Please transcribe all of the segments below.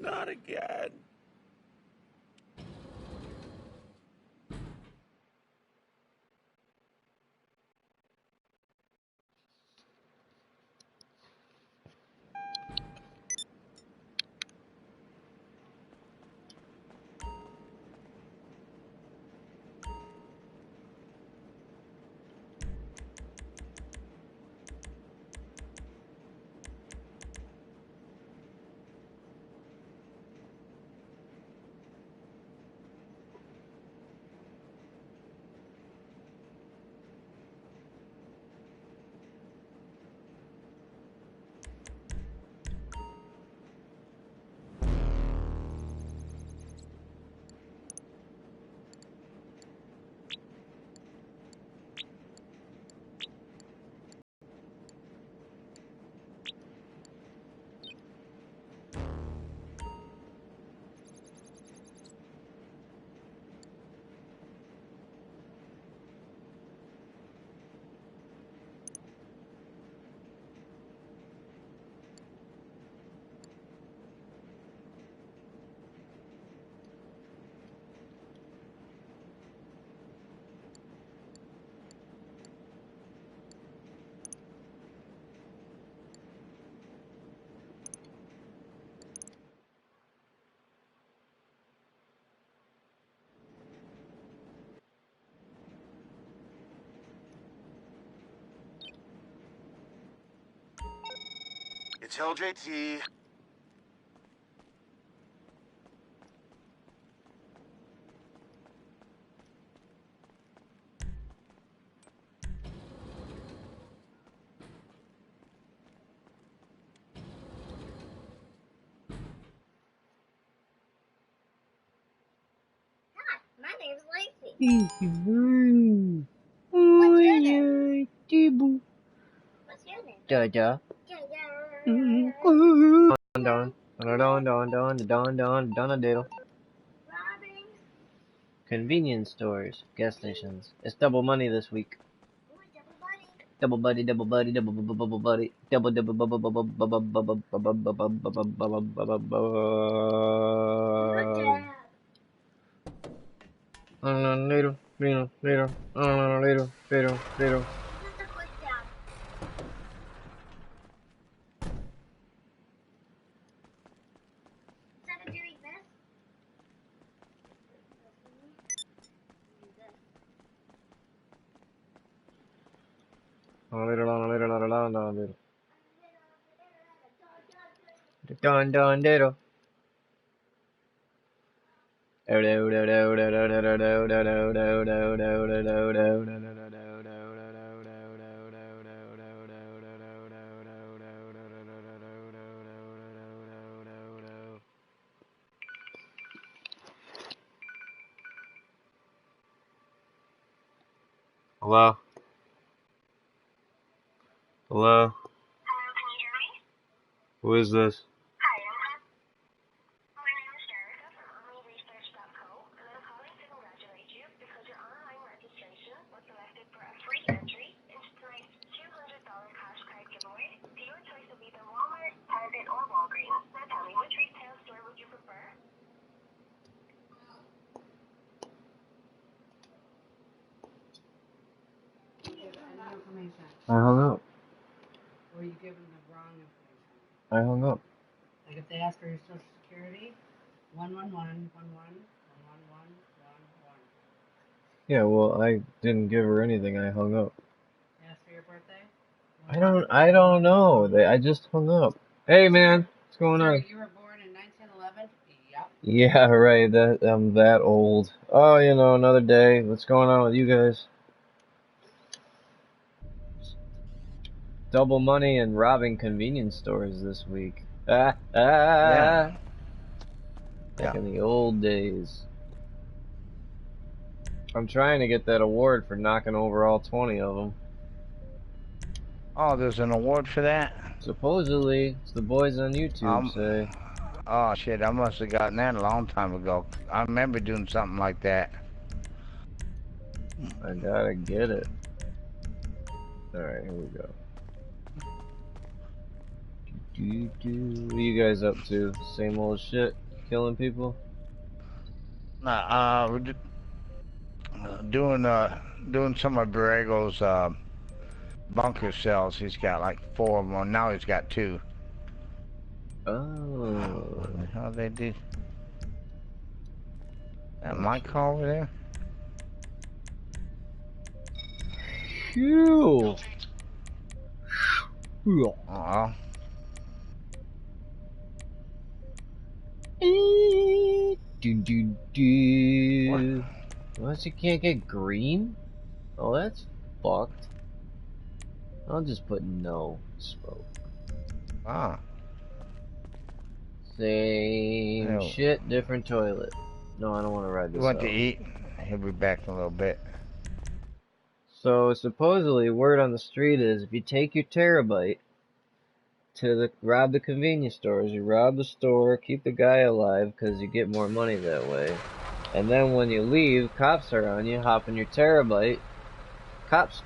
Not again. It's LJT. My name's Lacey. What's your name? Tibu. What's your name? Jaja. Don. Robin. Convenience stores, gas stations. It's double money this week. Double buddy. Double buddy, double buddy, double little. Just a quick down. Instead of doing this, Don. Hello? Hello? Hello, can you hear me? Who is this? Hi, my name is Jerica from OnlyResearch.co, and I'm calling to congratulate you because your online registration was selected for a free entry into tonight's $200 cash card giveaway to your choice of either Walmart, Target, or Walgreens. Now tell me, which retail store would you prefer? I hung up. Or you give them the wrong information. I hung up. Like if they ask for your social security, 11111111111. Yeah, well, I didn't give her anything. I hung up. Ask for your birthday. I don't know. I just hung up. Hey, man, what's going on? You were born in 1911. Yep. Yeah, right. I'm that old. Oh, another day. What's going on with you guys? Double money and robbing convenience stores this week. Yeah. Back in the old days. I'm trying to get that award for knocking over all 20 of them. Oh, there's an award for that? Supposedly, it's the boys on YouTube say. Oh shit, I must have gotten that a long time ago. I remember doing something like that. I gotta get it. Alright, here we go. What are you guys up to? Same old shit? Killing people? Nah, we're just doing some of Borrego's bunker cells. He's got like 4 of them. Well, now he's got 2. Oh. What the hell they did? That mic over there? Phew. Uh-oh. What? You can't get green? Oh, that's fucked. I'll just put no smoke. Ah. Same No. shit, different toilet. No, I don't want to ride He this went out. to eat. He'll be back in a little bit. So supposedly, word on the street is if you take your terabyte to rob the convenience stores, you rob the store, keep the guy alive because you get more money that way. And then when you leave, cops are on you, hop in your terabyte, cops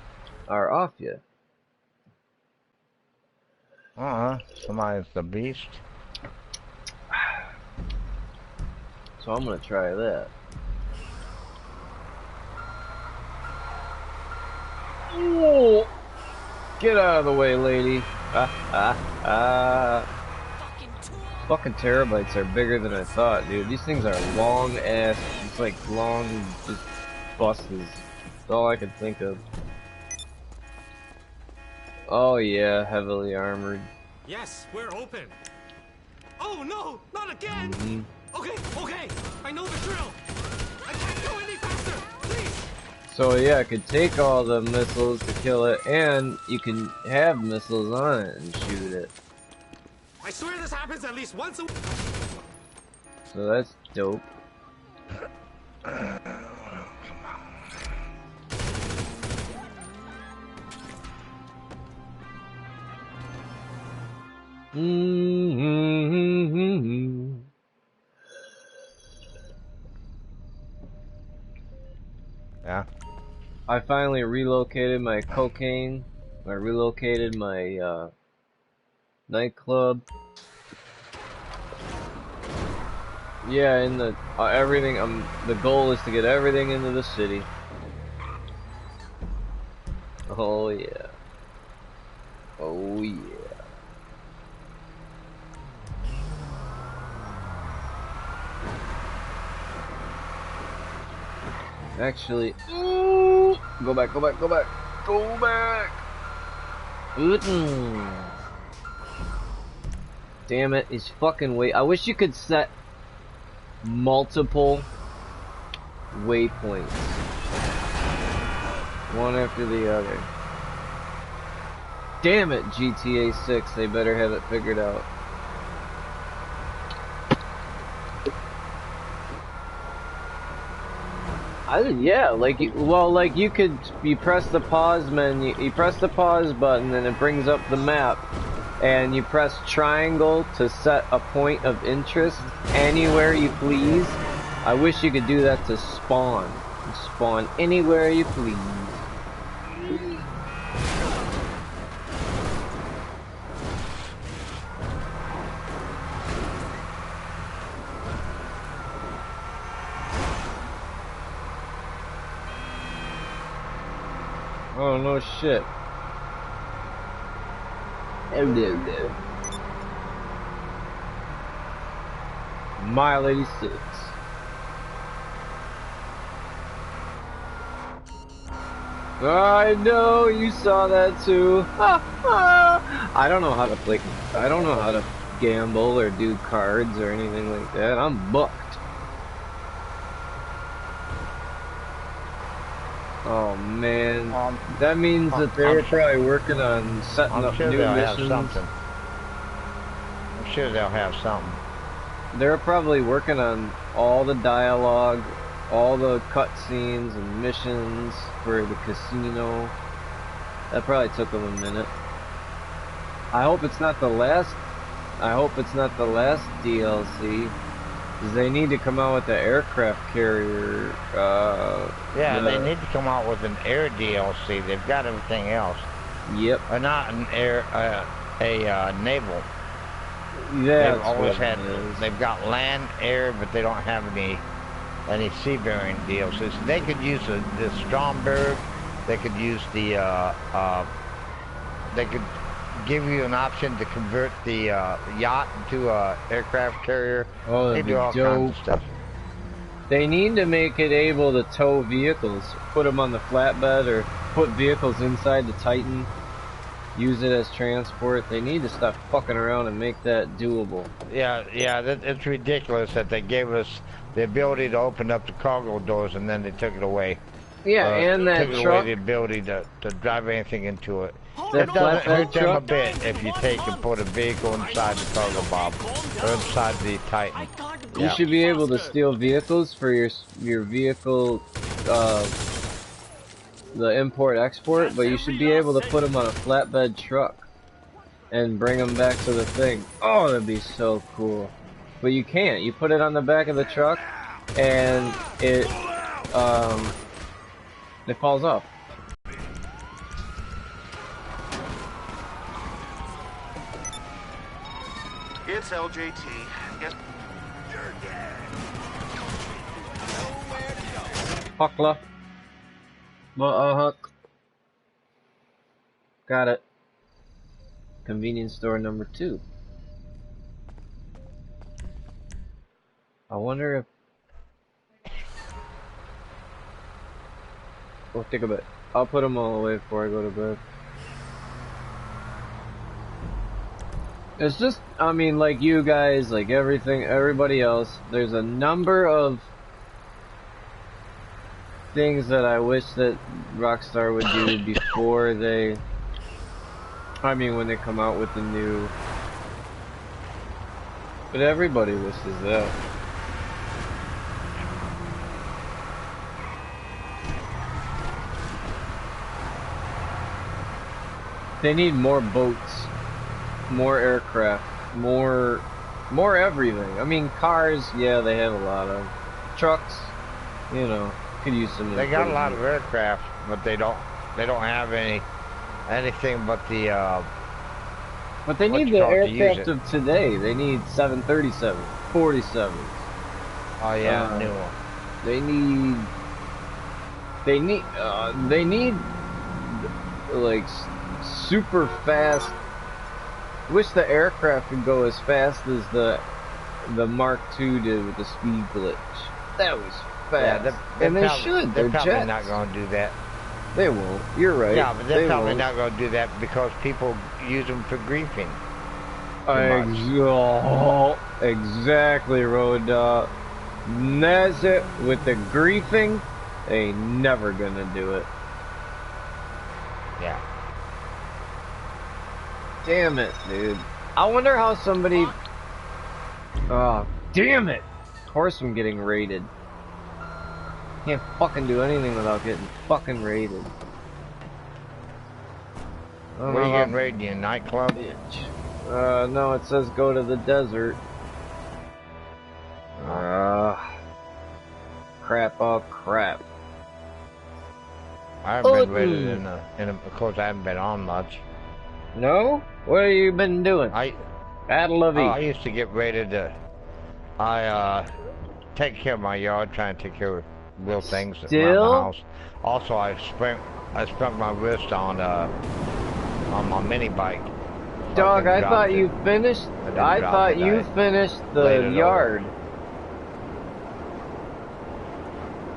are off you. Somebody's the beast. So I'm gonna try that. Ooh. Get out of the way, lady. Fucking terabytes are bigger than I thought, dude. These things are long ass, it's like long, just buses. That's all I could think of. Oh yeah, heavily armored. Yes, we're open. Oh no, not again! Mm-hmm. Okay, I know the drill. I can't go any faster, please. So yeah, I could take all the missiles to kill it, and you can have missiles on it and shoot it. I swear this happens at least once a week. So that's dope. Yeah. I finally relocated my cocaine. I relocated my nightclub. Yeah, in the everything. The goal is to get everything into the city. Oh yeah. Oh yeah. Actually, go back. Damn it, he's fucking I wish you could set multiple waypoints. One after the other. Damn it, GTA 6, they better have it figured out. Yeah, like, you press the pause menu, you press the pause button and it brings up the map, and you press triangle to set a point of interest anywhere you please. I wish you could do that to spawn. Spawn anywhere you please. Oh no shit. Hello. Mile 86. I know you saw that too. I don't know how to play. I don't know how to gamble or do cards or anything like that. I'm booked. Oh man, that means that they're probably working on setting up new missions. I'm sure they'll have something. They're probably working on all the dialogue, all the cutscenes and missions for the casino. That probably took them a minute. I hope it's not the last. I hope it's not the last DLC. Because they need to come out with the aircraft carrier. Yeah, they need to come out with an air DLC. They've got everything else. Yep. Or not an air, a naval. Yeah, They've always had. They've got land, air, but they don't have any seafaring deals. So they could use the Stromberg. They could use the. They could give you an option to convert the yacht into a aircraft carrier. Oh, They that'd do be all dope. kinds of stuff. They need to make it able to tow vehicles. Put them on the flatbed or put vehicles inside the Titan. Use it as transport. They need to stop fucking around and make that doable. Yeah, it's ridiculous that they gave us the ability to open up the cargo doors and then they took it away. Yeah, and that took truck. away the ability to drive anything into it. That It doesn't hurt flatbed them a truck. bit if you take and put a vehicle inside the cargo bob or inside the Titan. You should be able to steal vehicles for your vehicle, the import-export, but you should be able to put them on a flatbed truck and bring them back to the thing. Oh, that'd be so cool. But you can't. You put it on the back of the truck, and it falls off. It's LJT. Yes. Huckla. Huck. Got it. Convenience store number 2. I wonder if... We'll take a bit. I'll put them all away before I go to bed. It's just, I mean, like you guys, like everybody else, there's a number of things that I wish that Rockstar would do before they, I mean, when they come out with the new, but everybody wishes that. They need more boats, more aircraft, more everything. I mean, cars, yeah, they have a lot of trucks, you know, could use some. They got a lot of aircraft, but they don't have anything but the. But they need the aircraft of today. They need 737, 47. Oh yeah, new one. They need like super fast. Wish the aircraft could go as fast as the Mark II did with the speed glitch. That was fast. Yeah, and they should. They're probably jets. not going to do that. They won't. You're right. Yeah, but they're probably won't. not going to do that because people use them for griefing. Exactly, Road Dog. That's it. With the griefing, they ain't never gonna do it. Yeah. Damn it, dude. I wonder how somebody... Oh, damn it! Of course I'm getting raided. Can't fucking do anything without getting fucking raided. What are you getting raided in? Nightclub? Bitch. No, it says go to the desert. Crap, oh crap. I haven't been raided of course I haven't been on much. No? What have you been doing? Battle of I used to get raided. I take care of my yard, trying to take care of real things around the house. Also, I sprung my wrist on my mini bike. Dog, I thought you finished. I thought you finished the yard.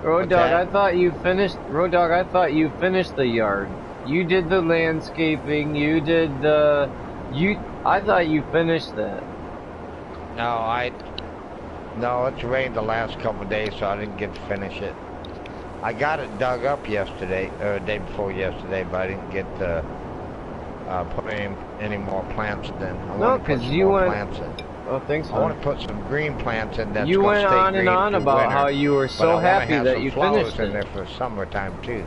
Road Dog, I thought you finished. Road Dog, I thought you finished the yard. You did the landscaping. You did the. I thought you finished that. No, it's rained the last couple of days, so I didn't get to finish it. I got it dug up yesterday, or the day before yesterday, but I didn't get to put any more plants in. No, because you went. Oh, thanks. I want to put some green plants in. You went on and on about how you were so happy that you finished in it. there for summertime too.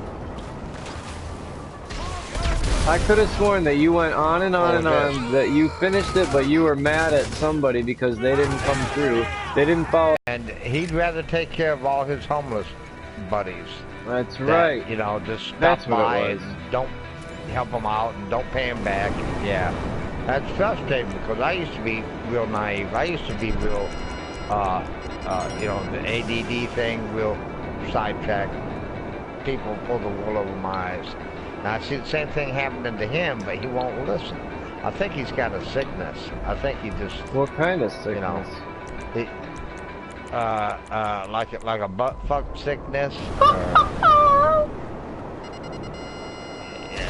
I could have sworn that you went on and on and on that you finished it, but you were mad at somebody because they didn't come through. They didn't follow. And he'd rather take care of all his homeless buddies. That's right. You know, just stop by and don't help them out and don't pay them back. Yeah. That's frustrating because I used to be real naive. I used to be real, you know, the ADD thing, real sidetracked. People pull the wool over my eyes. Now I see the same thing happening to him, but he won't listen. I think he's got a sickness. I think he just, What kind of sickness? you know, he, like a butt fuck sickness.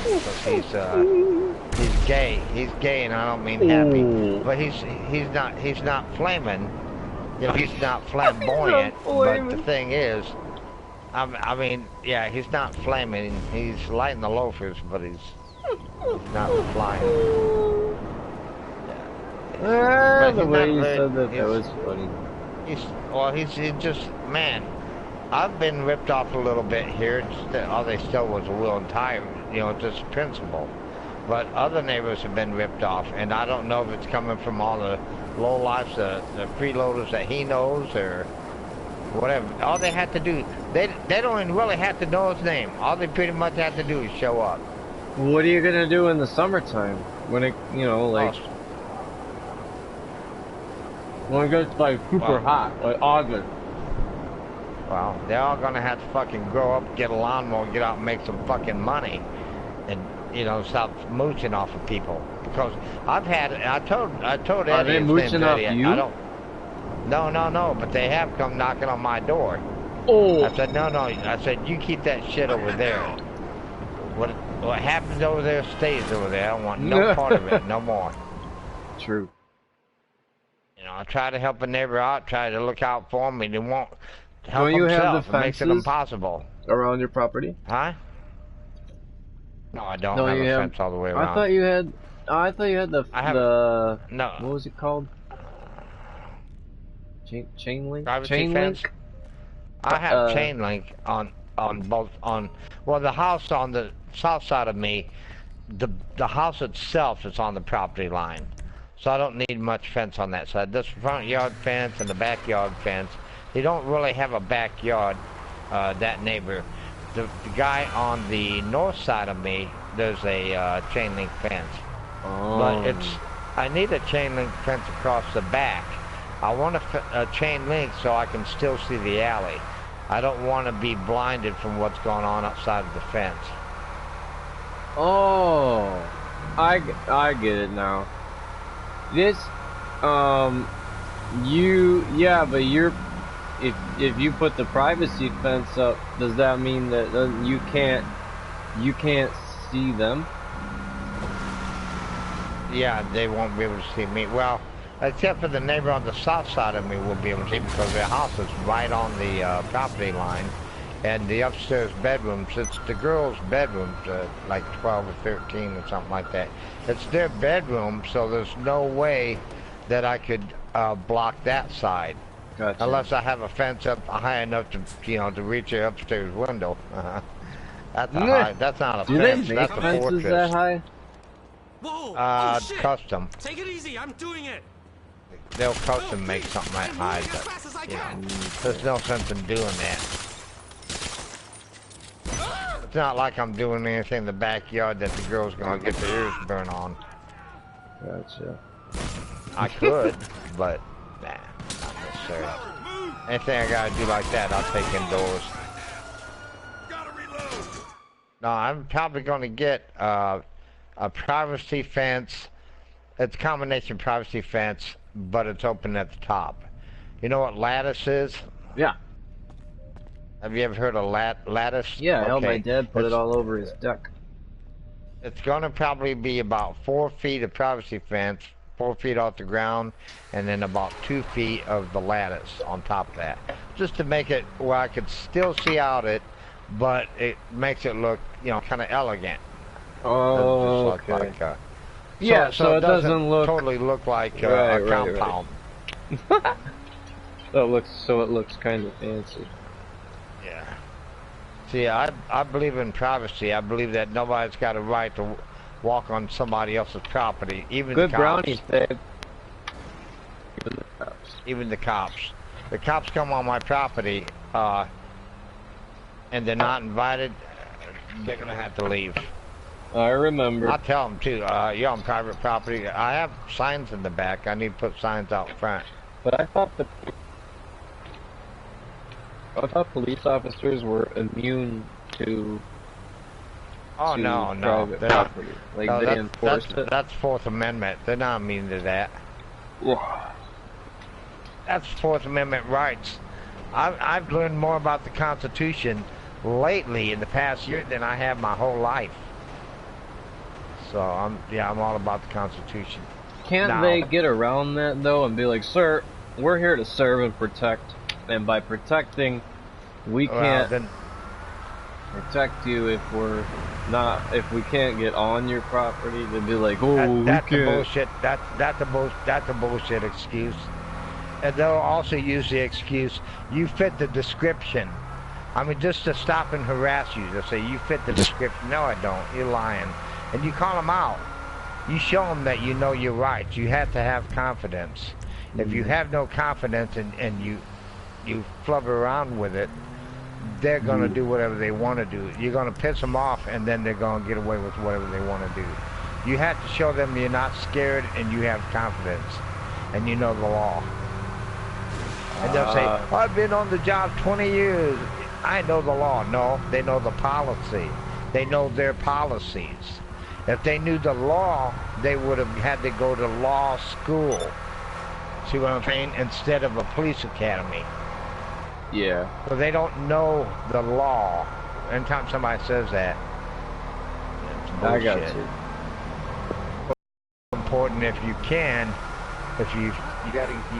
Because he's gay. He's gay, and I don't mean happy. But he's not flaming. You know, he's not flamboyant. But the thing is, I mean, yeah, he's not flaming. He's lighting the loafers, but he's not flying. Ah, the he's way not you very- said that he's- was funny. He's just, man, I've been ripped off a little bit here. All they stole was a wheel and tire, you know, just principle. But other neighbors have been ripped off, and I don't know if it's coming from all the lowlifes, the freeloaders that he knows, or whatever. All they have to do, they don't even really have to know his name. All they pretty much have to do is show up. What are you gonna do in the summertime when it, you know, like when it gets like super hot, like August? Well, they're all gonna have to fucking grow up, get a lawnmower, get out and make some fucking money, and you know, stop mooching off of people. Because I told Eddie, Are they his name's mooching off Eddie, you? I don't. No, but they have come knocking on my door. Oh, I said no. I said you keep that shit over there. What happens over there stays over there. I don't want no part of it, no more. true. You know, I try to help a neighbor out, try to look out for him, and he won't help Don't you have himself. the It makes it fences impossible. around your property? Huh? No, I don't No, have you a have- fence all the way around. I thought you had. I thought you had the I have- the. No. What was it called? Chain link. Privacy Chain fence? link. I have Uh, chain link on both well, the house on the south side of me, the house itself is on the property line, so I don't need much fence on that side. This front yard fence and the backyard fence. They don't really have a backyard. That neighbor, the guy on the north side of me, there's a chain link fence, Oh. but I need a chain link fence across the back. I want a chain link so I can still see the alley. I don't want to be blinded from what's going on outside of the fence. Oh, I get it now. This, but if you put the privacy fence up, does that mean that you can't see them? Yeah, they won't be able to see me. Well, except for the neighbor on the south side of me will be able to see because their house is right on the property line. And the upstairs bedrooms, it's the girls' bedrooms, like 12 or 13 or something like that. It's their bedroom, so there's no way that I could block that side. Gotcha. Unless I have a fence up high enough to, you know, to reach your upstairs window. That's that's not a Do they fence, make that's a fences fortress. that high? Whoa! Oh shit! Custom. Take it easy. I'm doing it. They'll custom make something that I'm high, moving as but, fast as I you can. know, there's no sense in doing that. It's not like I'm doing anything in the backyard that the girl's gonna get their ears burned on. Gotcha. I could, but nah, not necessarily. Anything I gotta do like that, I'll take indoors. No, I'm probably gonna get a privacy fence. It's a combination privacy fence, but it's open at the top. You know what lattice is? Yeah. Have you ever heard of lattice? Yeah, I helped my Okay. dad put it It's- all over his deck. It's gonna probably be about 4 feet of privacy fence, 4 feet off the ground, and then about 2 feet of the lattice on top of that. Just to make it where I could still see out it, but it makes it look, you know, kind of elegant. Oh, Just okay. like, Yeah, so it doesn't look- totally look like Right, a right, right. compound. So it looks kind of fancy. Yeah. See, I believe in privacy. I believe that nobody's got a right to walk on somebody else's property, even Good the cops. brownies, babe. Even the cops. The cops come on my property, and they're not invited, they're gonna have to leave. I remember. I'll tell them too. You're on private property. I have signs in the back. I need to put signs out front. But I thought police officers were immune to Oh no, private they're not. property. Like No, they enforce it. that's Fourth Amendment. They're not immune to that. Yeah. That's Fourth Amendment rights. I've learned more about the Constitution lately in the past year than I have my whole life. So I'm all about the Constitution. Can't Now- they get around that though and be like, sir, we're here to serve and protect, and by protecting, we Well, can't then protect you if we can't get on your property. They'd be like, oh, that's we the can't. bullshit. That's a bullshit excuse. And they'll also use the excuse, you fit the description. I mean, just to stop and harass you. They'll say, you fit the description. No, I don't. You're lying. And you call them out. You show them that you know your rights. You have to have confidence. If you have no confidence and you flub around with it, they're going to do whatever they want to do. You're going to piss them off, and then they're going to get away with whatever they want to do. You have to show them you're not scared and you have confidence and you know the law. And they'll say, I've been on the job 20 years. I know the law. No, they know the policy. They know their policies. If they knew the law, they would have had to go to law school. See what I'm saying? Instead of a police academy. Yeah. So they don't know the law. Anytime somebody says that, it's I bullshit. got you. Important if you can, if you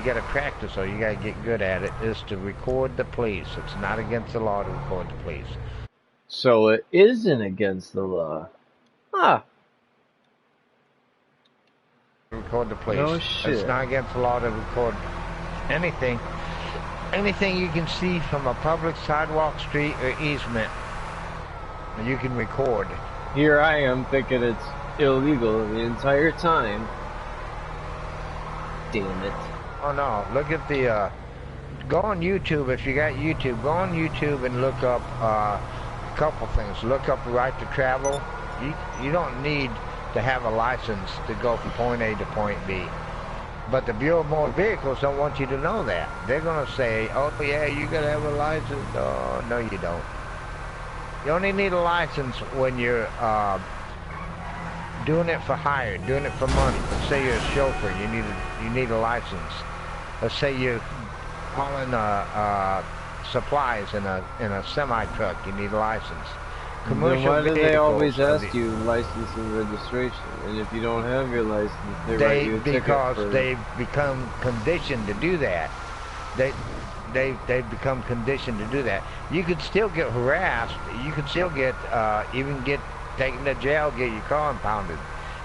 gotta practice, or you gotta get good at it, is to record the police. It's not against the law to record the police. So it isn't against the law. Huh. Record the police. No It's shit. not against the law to record anything. Anything you can see from a public sidewalk, street, or easement, you can record. Here I am thinking it's illegal the entire time. Damn it. Oh no, look at the, go on YouTube, if you got YouTube, go on YouTube and look up, a couple things. Look up right to travel. You don't need to have a license to go from point A to point B. But the Bureau of Motor Vehicles don't want you to know that. They're going to say, oh yeah, you got to have a license. Oh, no, you don't. You only need a license when you're doing it for hire, doing it for money. Let's say you're a chauffeur, you need a license. Let's say you're hauling supplies in a semi truck, you need a license. Then why do they vehicles always are ask you license and registration? And if you don't have your license, they write you a ticket because for... they've become conditioned to do that. They've become conditioned to do that. You could still get harassed. You could still get even get taken to jail, get your car impounded.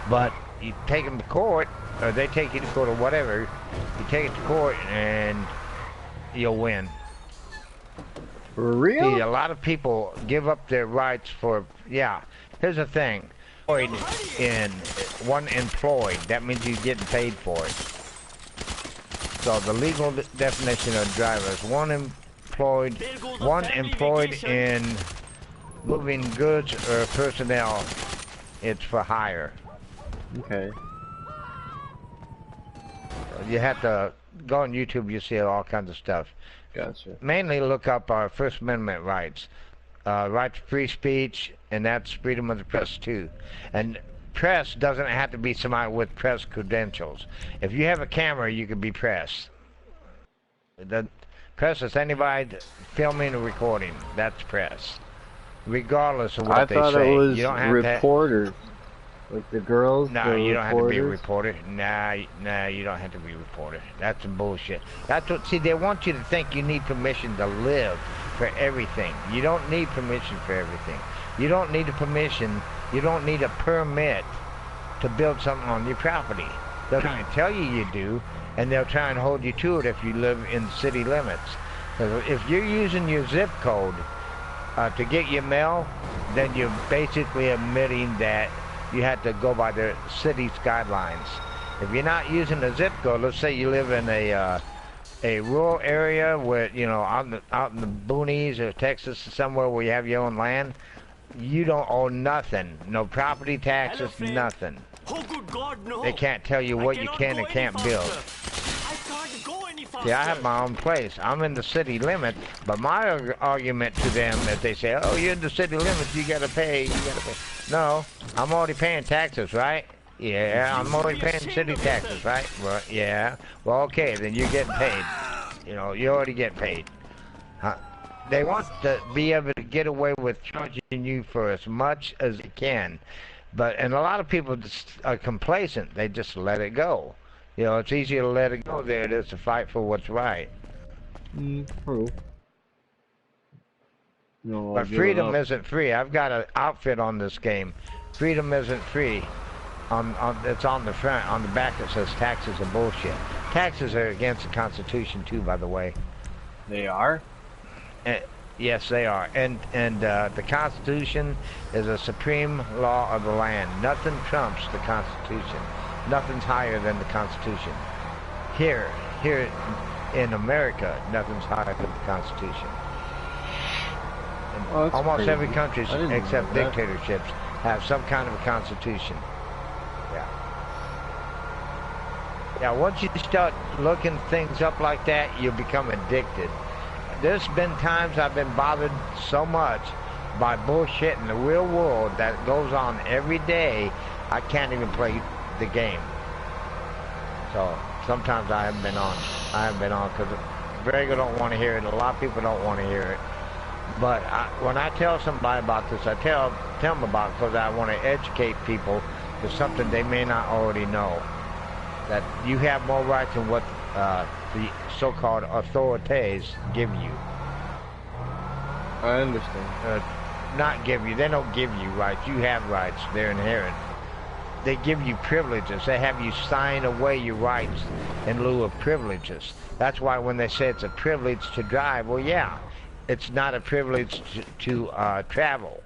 But you take them to court, or they take you to court, or whatever. You take it to court, and you'll win. For real? See, a lot of people give up their rights for, yeah. Here's the thing. Employed, that means you're getting paid for it. So the legal definition of driver is one employed in moving goods or personnel. It's for hire. Okay. You have to go on YouTube, you see all kinds of stuff. Gotcha. Mainly look up our First Amendment rights. Right to free speech, and that's freedom of the press too. And press doesn't have to be somebody with press credentials. If you have a camera, you can be press. The press is anybody filming or recording. That's press. Regardless of what they say. I thought it was you don't have reporters. Like the girls, No, the you don't have to be a reporters. reporter. Nah, you don't have to be a reporter. That's some bullshit. That's what. See, they want you to think you need permission to live for everything. You don't need permission for everything. You don't need a permission. You don't need a permit to build something on your property. They'll try and tell you do, and they'll try and hold you to it if you live in city limits. If you're using your zip code to get your mail, then you're basically admitting that you had to go by the city's guidelines. If you're not using a zip code, let's say you live in a rural area where, you know, out in the boonies or Texas, somewhere where you have your own land, You don't owe nothing. No property taxes, Hello, friend. nothing. Oh, good God, no. They can't tell you what you can and can't build. I can't go any faster. See, I have my own place. I'm in the city limits, but my argument to them is they say, oh, you're in the city limits, you gotta pay, No, I'm already paying taxes, right? Yeah, I'm already paying city taxes, right? Well, yeah. Well, okay, then you're getting paid. You know, you already get paid. They want to be able to get away with charging you for as much as they can. And a lot of people just are complacent. They just let it go. You know, it's easier to let it go than it is to fight for what's right. True. No, But freedom isn't free. I've got an outfit on this game. Freedom isn't free. It's on the front. On the back it says taxes are bullshit. Taxes are against the Constitution too, by the way. They are? Yes, they are. And the Constitution is a supreme law of the land. Nothing trumps the Constitution. Nothing's higher than the Constitution. Here in America, nothing's higher than the Constitution. Oh, almost crazy. every country except know that. dictatorships have some kind of a constitution. Yeah, once you start looking things up like that, you become addicted. There's been times I've been bothered so much by bullshit in the real world that goes on every day, I can't even play the game. So sometimes I haven't been on. Because Greg don't want to hear it. A lot of people don't want to hear it. But when I tell somebody about this, I tell them about it because I want to educate people to something they may not already know. That you have more rights than what the so-called authorities give you. I understand. Not give you. They don't give you rights. You have rights. They're inherent. They give you privileges. They have you sign away your rights in lieu of privileges. That's why when they say it's a privilege to drive, well, yeah, it's not a privilege to travel.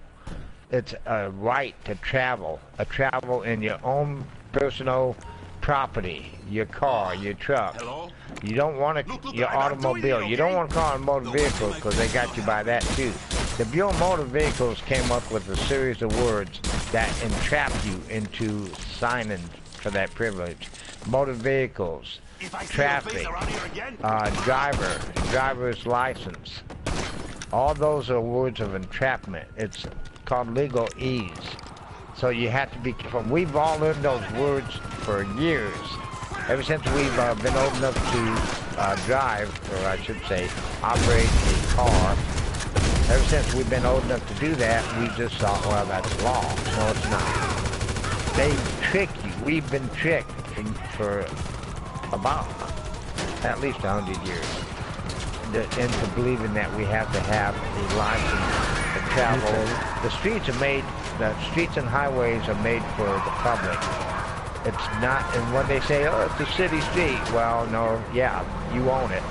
It's a right to travel. A travel in your own personal property, your car, your truck. Hello? You don't want your automobile. You don't want to call it a motor vehicle because they got you by that too. The Bureau of Motor Vehicles came up with a series of words that entrap you into signing for that privilege. Motor vehicles, traffic, driver's license. All those are words of entrapment. It's called legal ease. So you have to be careful. We've all learned those words for years. Ever since we've been old enough to drive, or I should say, operate a car. Ever since we've been old enough to do that, we just thought, well, that's law. No, it's not. They trick you. We've been tricked for about at least 100 years into believing that we have to have a license to travel. The streets and highways are made for the public. It's not, and when they say, oh, it's a city street, well, no, yeah, you own it.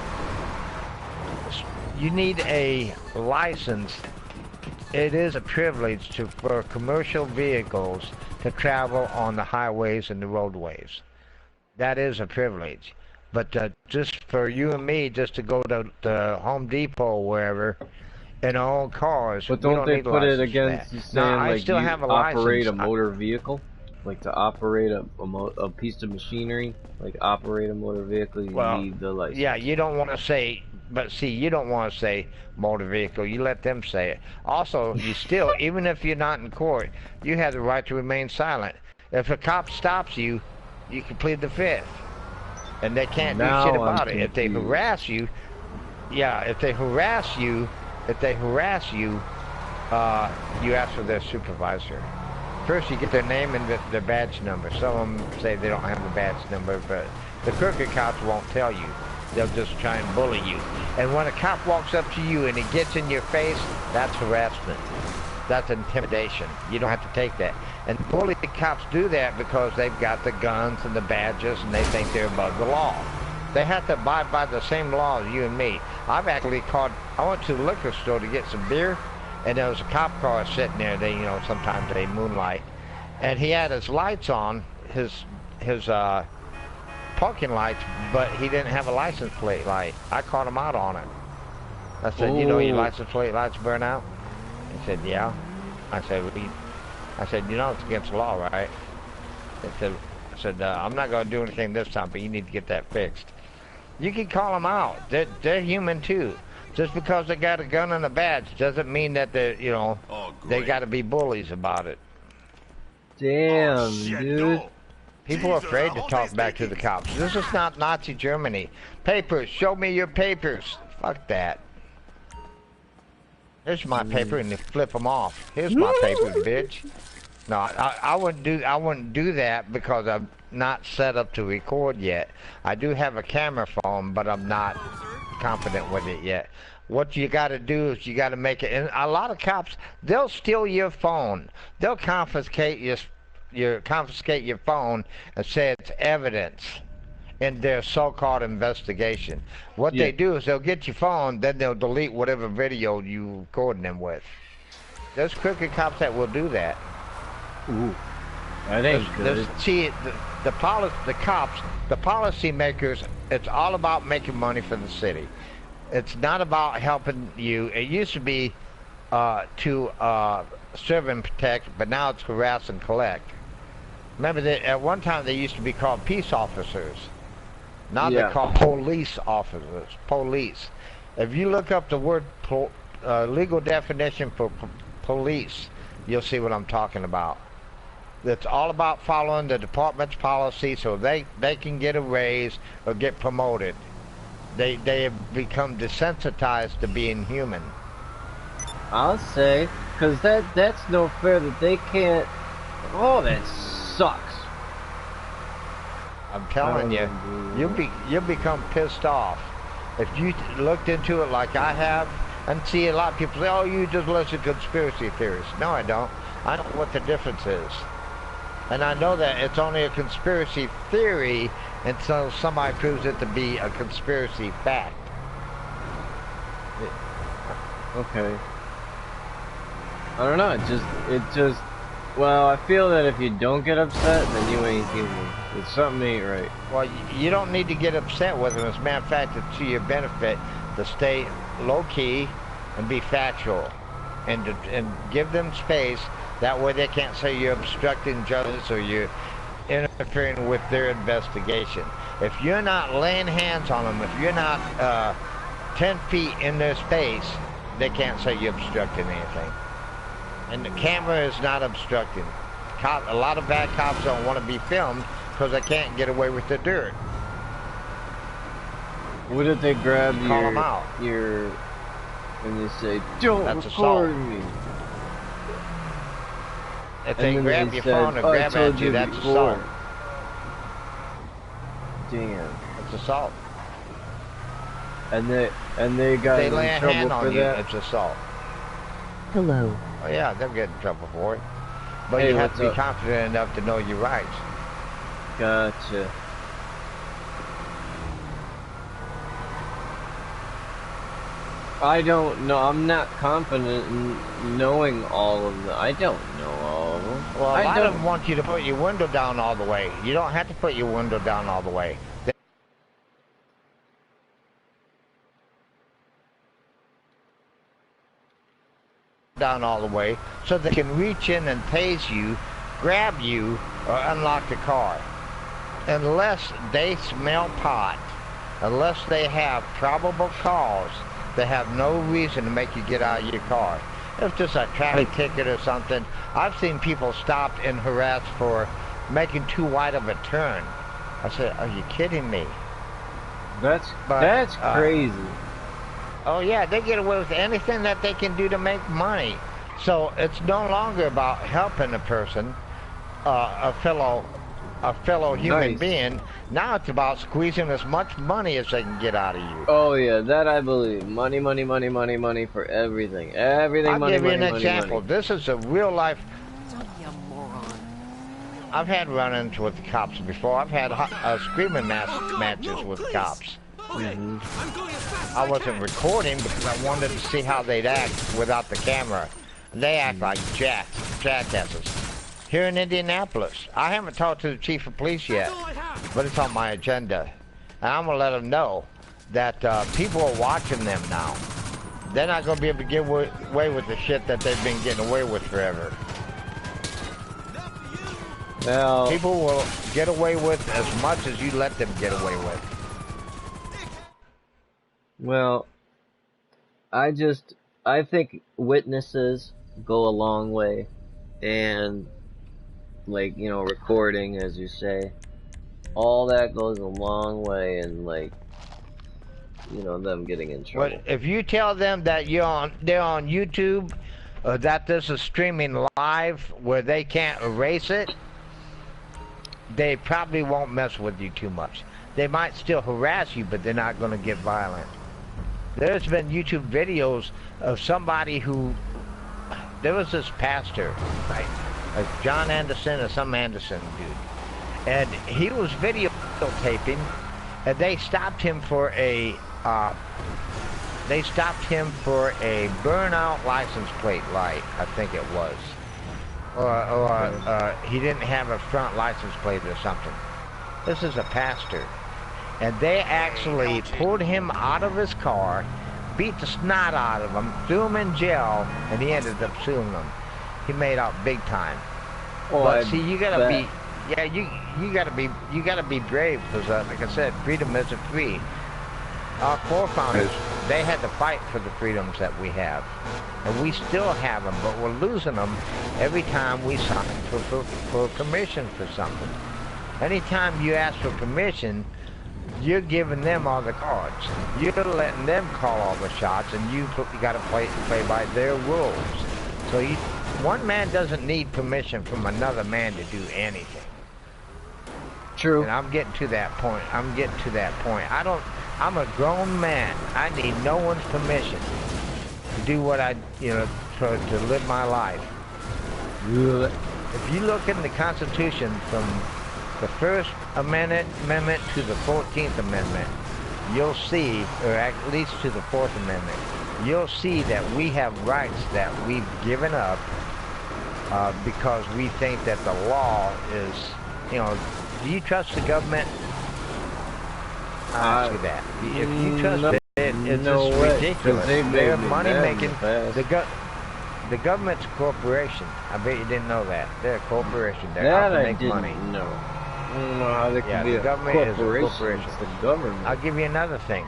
You need a license. It is a privilege for commercial vehicles to travel on the highways and the roadways. That is a privilege. But just for you and me, just to go to Home Depot or wherever, in our own cars, but don't they put it against saying like you operate a motor vehicle? Like to operate a piece of machinery, like operate a motor vehicle, you need the license. Yeah, you don't want to say, but see, you don't want to say motor vehicle. You let them say it. Also, you still, even if you're not in court, you have the right to remain silent. If a cop stops you, you can plead the fifth, and they can't do shit about it. If they harass you, yeah, if they harass you, you ask for their supervisor. First, you get their name and their badge number. Some of them say they don't have a badge number, but the crooked cops won't tell you. They'll just try and bully you. And when a cop walks up to you and he gets in your face, that's harassment. That's intimidation. You don't have to take that. And bully cops do that because they've got the guns and the badges and they think they're above the law. They have to abide by the same law as you and me. I've actually I went to the liquor store to get some beer, and there was a cop car sitting there. They, you know, sometimes they moonlight, and he had his lights on, his parking lights, but he didn't have a license plate light. I caught him out on it. I said, you know, your license plate lights burn out? He said, yeah. I said, you know it's against the law, right? I said, I'm not going to do anything this time, but you need to get that fixed. You can call them out. They're human too. Just because they got a gun and a badge doesn't mean that they're, you know, they got to be bullies about it. Damn, dude. People are afraid to talk back to the cops. This is not Nazi Germany. Papers, show me your papers. Fuck that. Here's my paper, and they flip them off. Here's my papers, bitch. No, I wouldn't do that because I'm not set up to record yet. I do have a camera phone, but I'm not confident with it yet. What you got to do is you got to make it. And a lot of cops, they'll steal your phone. They'll confiscate your phone and say it's evidence in their so-called investigation. What they do is they'll get your phone, then they'll delete whatever video you recording them with. There's crooked cops that will do that. Ooh, that ain't good. See, the cops, the policymakers, it's all about making money for the city. It's not about helping you. It used to be to serve and protect, but now it's harass and collect. Remember that at one time they used to be called peace officers. Now they're called police officers. Police. If you look up the word legal definition for police, you'll see what I'm talking about. It's all about following the department's policy so they can get a raise or get promoted. They have become desensitized to being human. I'll say, because that's no fair that they can't. Oh, that sucks. I'm telling you, you'll become pissed off if you looked into it like I have. And see, a lot of people say, "Oh, you just listen to conspiracy theories." No, I don't. I know what the difference is, and I know that it's only a conspiracy theory until somebody proves it to be a conspiracy fact. Okay. I don't know, it just, well, I feel that if you don't get upset, then you ain't human. It's something ain't right. Well, you don't need to get upset with them. As a matter of fact, it's to your benefit to stay low-key and be factual and give them space. That way they can't say you're obstructing justice or you're interfering with their investigation. If you're not laying hands on them, if you're not 10 feet in their space, they can't say you're obstructing anything. And the camera is not obstructing. A lot of bad cops don't want to be filmed because they can't get away with the dirt. What if they grab Call them out. and they say, "Don't record me"? If they grab your phone or grab at you, that's assault. Damn. It's assault. And they got They lay a in trouble hand for on you, that? it's assault. Hello. Oh yeah, they'll get in trouble for it. But Hey, you have what's to be up? confident enough to know your rights. Gotcha. I don't know. I'm not confident in knowing all of them. I don't know all of them. Well, I a lot don't. of them want you to put your window down all the way. You don't have to put your window down all the way. Down all the way so they can reach in and tase you, grab you, or unlock the car. Unless they smell pot, unless they have probable cause, they have no reason to make you get out of your car. If it's just a traffic ticket or something, I've seen people stopped and harassed for making too wide of a turn. I said, are you kidding me? That's But, crazy. Oh yeah, they get away with anything that they can do to make money. So it's no longer about helping a person, a fellow human Nice. being. Now it's about squeezing as much money as they can get out of you. Oh yeah, that I believe. Money, money, money, money, money for everything. Everything. I'll money, give you money, an money, example. money. This is a real life. You moron. I've had run-ins with the cops before. I've had screaming matches with cops. Okay, I'm going as fast as I wasn't recording because I wanted to see how they'd act without the camera. They act like jackasses. Here in Indianapolis, I haven't talked to the chief of police yet, That's all I have. but it's on my agenda. And I'm going to let them know that people are watching them now. they're not going to be able to get away with the shit that they've been getting away with forever. Well, People will get away with as much as you let them get away with. well, I think witnesses go a long way, and like, you know, recording, as you say, all that goes a long way, and like, you know, them getting in trouble. But if you tell them that they're on YouTube, or that this is streaming live where they can't erase it, they probably won't mess with you too much. They might still harass you, but they're not going to get violent. There's been YouTube videos of somebody who, there was this pastor, right? John Anderson or some Anderson dude, and he was videotaping, and they stopped him for a burnout license plate light, I think it was, or he didn't have a front license plate or something. This is a pastor, and they actually pulled him out of his car, beat the snot out of him, threw him in jail, and he ended up suing them. He made out big time. Oh, But see, you gotta be, yeah, you gotta be brave, because like I said, freedom isn't free. Our forefathers, they had to fight for the freedoms that we have, and we still have them, but we're losing them every time we sign for permission for something. Anytime you ask for permission, you're giving them all the cards. You're letting them call all the shots, and you got to play by their rules. So one man doesn't need permission from another man to do anything. True. And I'm getting to that point. I'm a grown man. I need no one's permission to do what to live my life. If you look in the Constitution from the First Amendment to the 14th Amendment, you'll see, or at least to the Fourth Amendment, you'll see that we have rights that we've given up because we think that the law is, do you trust the government? I'll ask you that. If you trust it, it's no just way, ridiculous. They're money making. The The government's a corporation. I bet you didn't know that. They're a corporation. They're that out to I make didn't money. know. I don't know how they can be the a government is a corporation. corporation. It's the government. I'll give you another thing.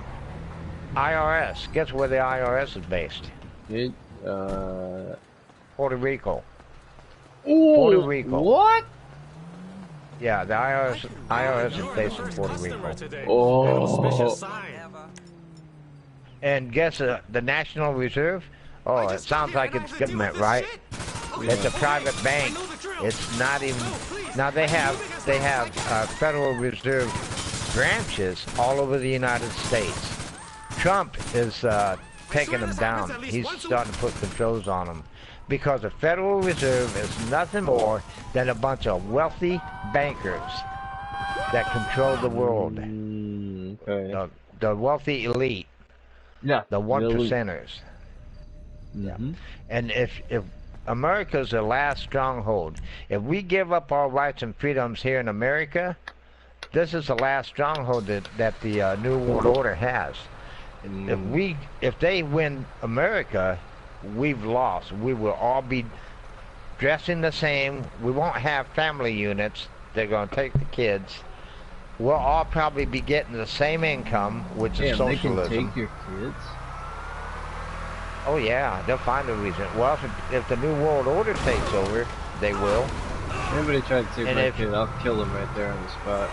IRS. Guess where the IRS is based? It, Puerto Rico. Ooh, Puerto Rico. What? Yeah, the IRS is based in Puerto Rico. Oh. And guess the National Reserve? Oh, it sounds like it's government, right? It's a private bank. It's not even. Now they have Federal Reserve branches all over the United States. Trump is taking them down. He's starting to put controls on them because the Federal Reserve is nothing more than a bunch of wealthy bankers that control the world. Okay. The wealthy elite. Yeah. The 1%ers. Yeah. And if America's the last stronghold, if we give up our rights and freedoms here in America, this is the last stronghold that the New World Order has. If they win America, we've lost. We will all be dressing the same. We won't have family units. They're going to take the kids. We'll all probably be getting the same income, which is socialism. They can take your kids? Oh yeah, they'll find a reason. Well, if the New World Order takes over, they will. Anybody try to take my kid, I'll kill them right there on the spot.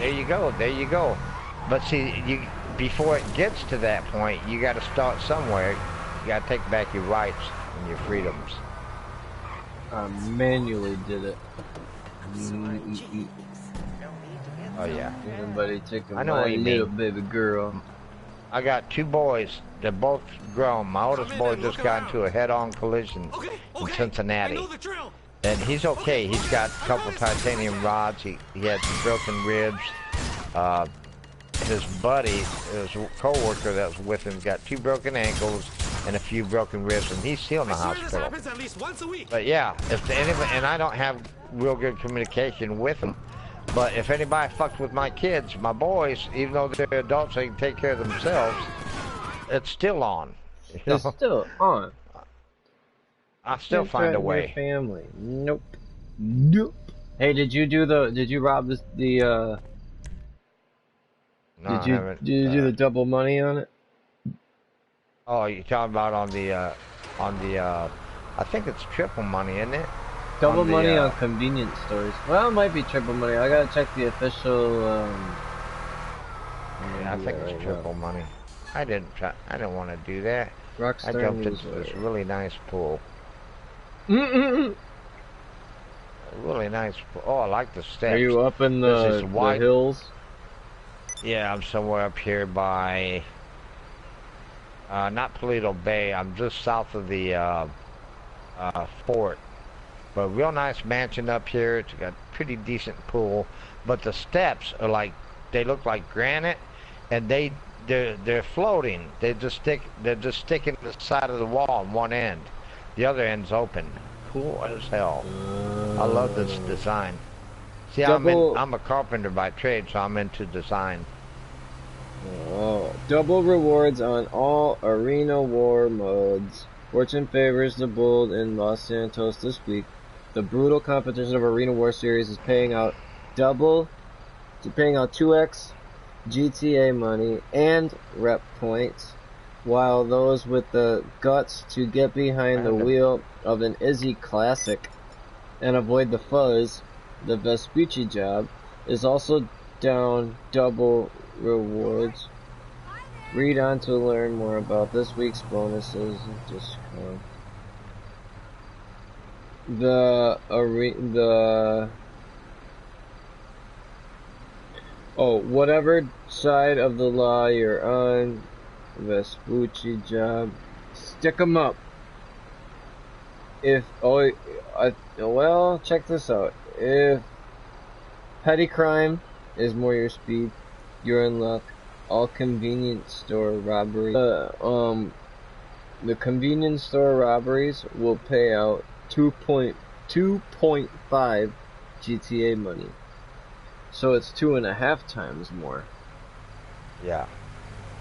There you go, there you go. But see, before it gets to that point, you got to start somewhere. You got to take back your rights and your freedoms. I manually did it. Oh yeah. Anybody taking I know my what you little mean. baby girl. I got two boys. They're both grown. My oldest boy just got into a head-on collision in Cincinnati. And he's okay. He's got a couple titanium rods. He had some broken ribs. His buddy, his co-worker that was with him, got 2 broken ankles and a few broken ribs, and he's still in the hospital. But yeah, and I don't have real good communication with him. But if anybody fucks with my kids, my boys, even though they're adults, they can take care of themselves. It's still on. You It's know, still on. I still Can't find a threaten your way. family. Nope. Nope. Hey, did you rob No, I haven't. did you do the double money on it? Oh, you talking about on the, I think it's triple money, isn't it? Double On the, money on convenience stores. Well, it might be triple money. I gotta check the official, I'm yeah, gonna I do think that it's right triple money. I didn't want to do that. now. I Rockstar jumped into this Newsletter. really nice pool. Mm-mm-mm. A really nice pool. Oh, I like the steps. Are you up in This is the wide. hills? Yeah, I'm somewhere up here by, not Paleto Bay. I'm just south of the fort. But real nice mansion up here. It's got pretty decent pool. But the steps are like, they look like granite, and they're floating. They're just sticking to the side of the wall on one end. The other end's open. Cool as hell. I love this design. See, I'm a carpenter by trade, so I'm into design. Oh, double rewards on all Arena War modes. Fortune favors the bold in Los Santos this week. The brutal competition of Arena War series is paying out 2x GTA money and rep points, while those with the guts to get behind the wheel of an Izzy Classic and avoid the fuzz, the Vespucci job, is also down double rewards. Read on to learn more about this week's bonuses and discount. Whatever side of the law you're on, Vespucci job, stick 'em up. Well, check this out. If petty crime is more your speed, you're in luck. All convenience store robbery. The convenience store robberies will pay out 2.5 GTA money. So it's 2.5 times more. Yeah.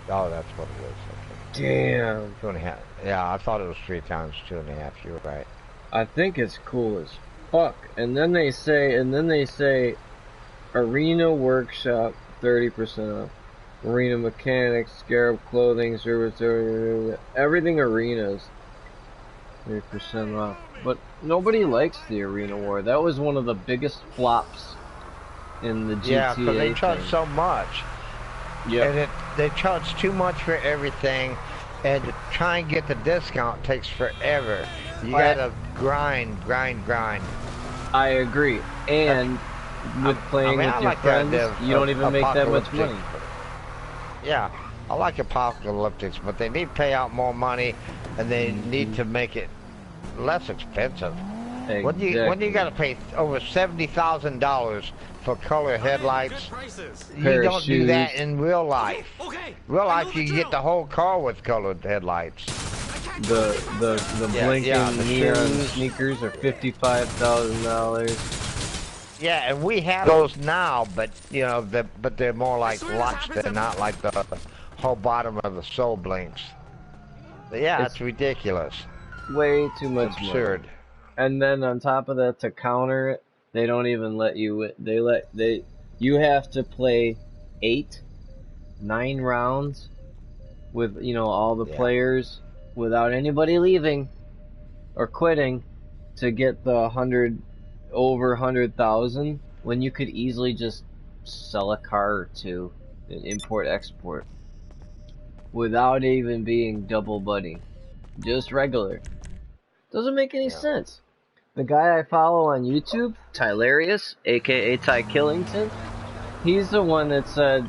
Oh, that's what it is. Okay. Damn. 2.5. Yeah, I thought it was 3 times 2.5. You're right. I think it's cool as fuck. And then they say Arena Workshop 30% off. Arena Mechanics, Scarab Clothing, Service, everything Arenas 30% off. But nobody likes the Arena War. That was one of the biggest flops in the GTA. Yeah, because they charge so much. Yeah. And they charge too much for everything, and to try and get the discount takes forever. You gotta grind. I agree. And with playing with your friends, you don't even make that much money. Yeah, I like Apocalyptics, but they need to pay out more money, and they need to make it less expensive. Exactly. When you gotta pay over $70,000 for color headlights, you don't do that in real life. Real life, you get the whole car with colored headlights. The blinking neon sneakers are $55,000. Yeah, and we have those now, but you know, but they're more like lights. They're not like the whole bottom of the soul blinks. But yeah, it's ridiculous. Way too much absurd. money. And then on top of that, to counter it, they don't even let you. You have to play 8-9 rounds with all the players without anybody leaving or quitting to get the over 100,000, when you could easily just sell a car or two and import-export without even being double buddy, just regular. Doesn't make any sense. The guy I follow on YouTube, Tylarius, aka Ty Killington, he's the one that said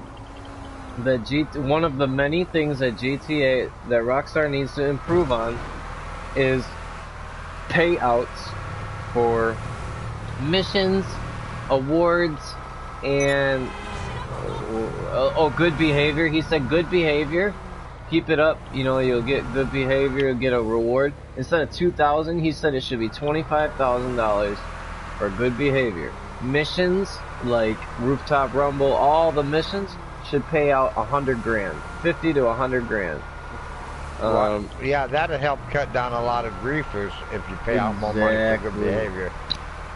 that one of the many things that GTA, that Rockstar needs to improve on, is payouts for missions, awards, and good behavior. He said good behavior, keep it up, you'll get good behavior, you'll get a reward. Instead of $2,000, he said it should be $25,000 for good behavior. Missions like Rooftop Rumble, all the missions should pay out 100 grand, 50 to 100 grand. Yeah, that'll help cut down a lot of griefers if you pay out more money for good behavior.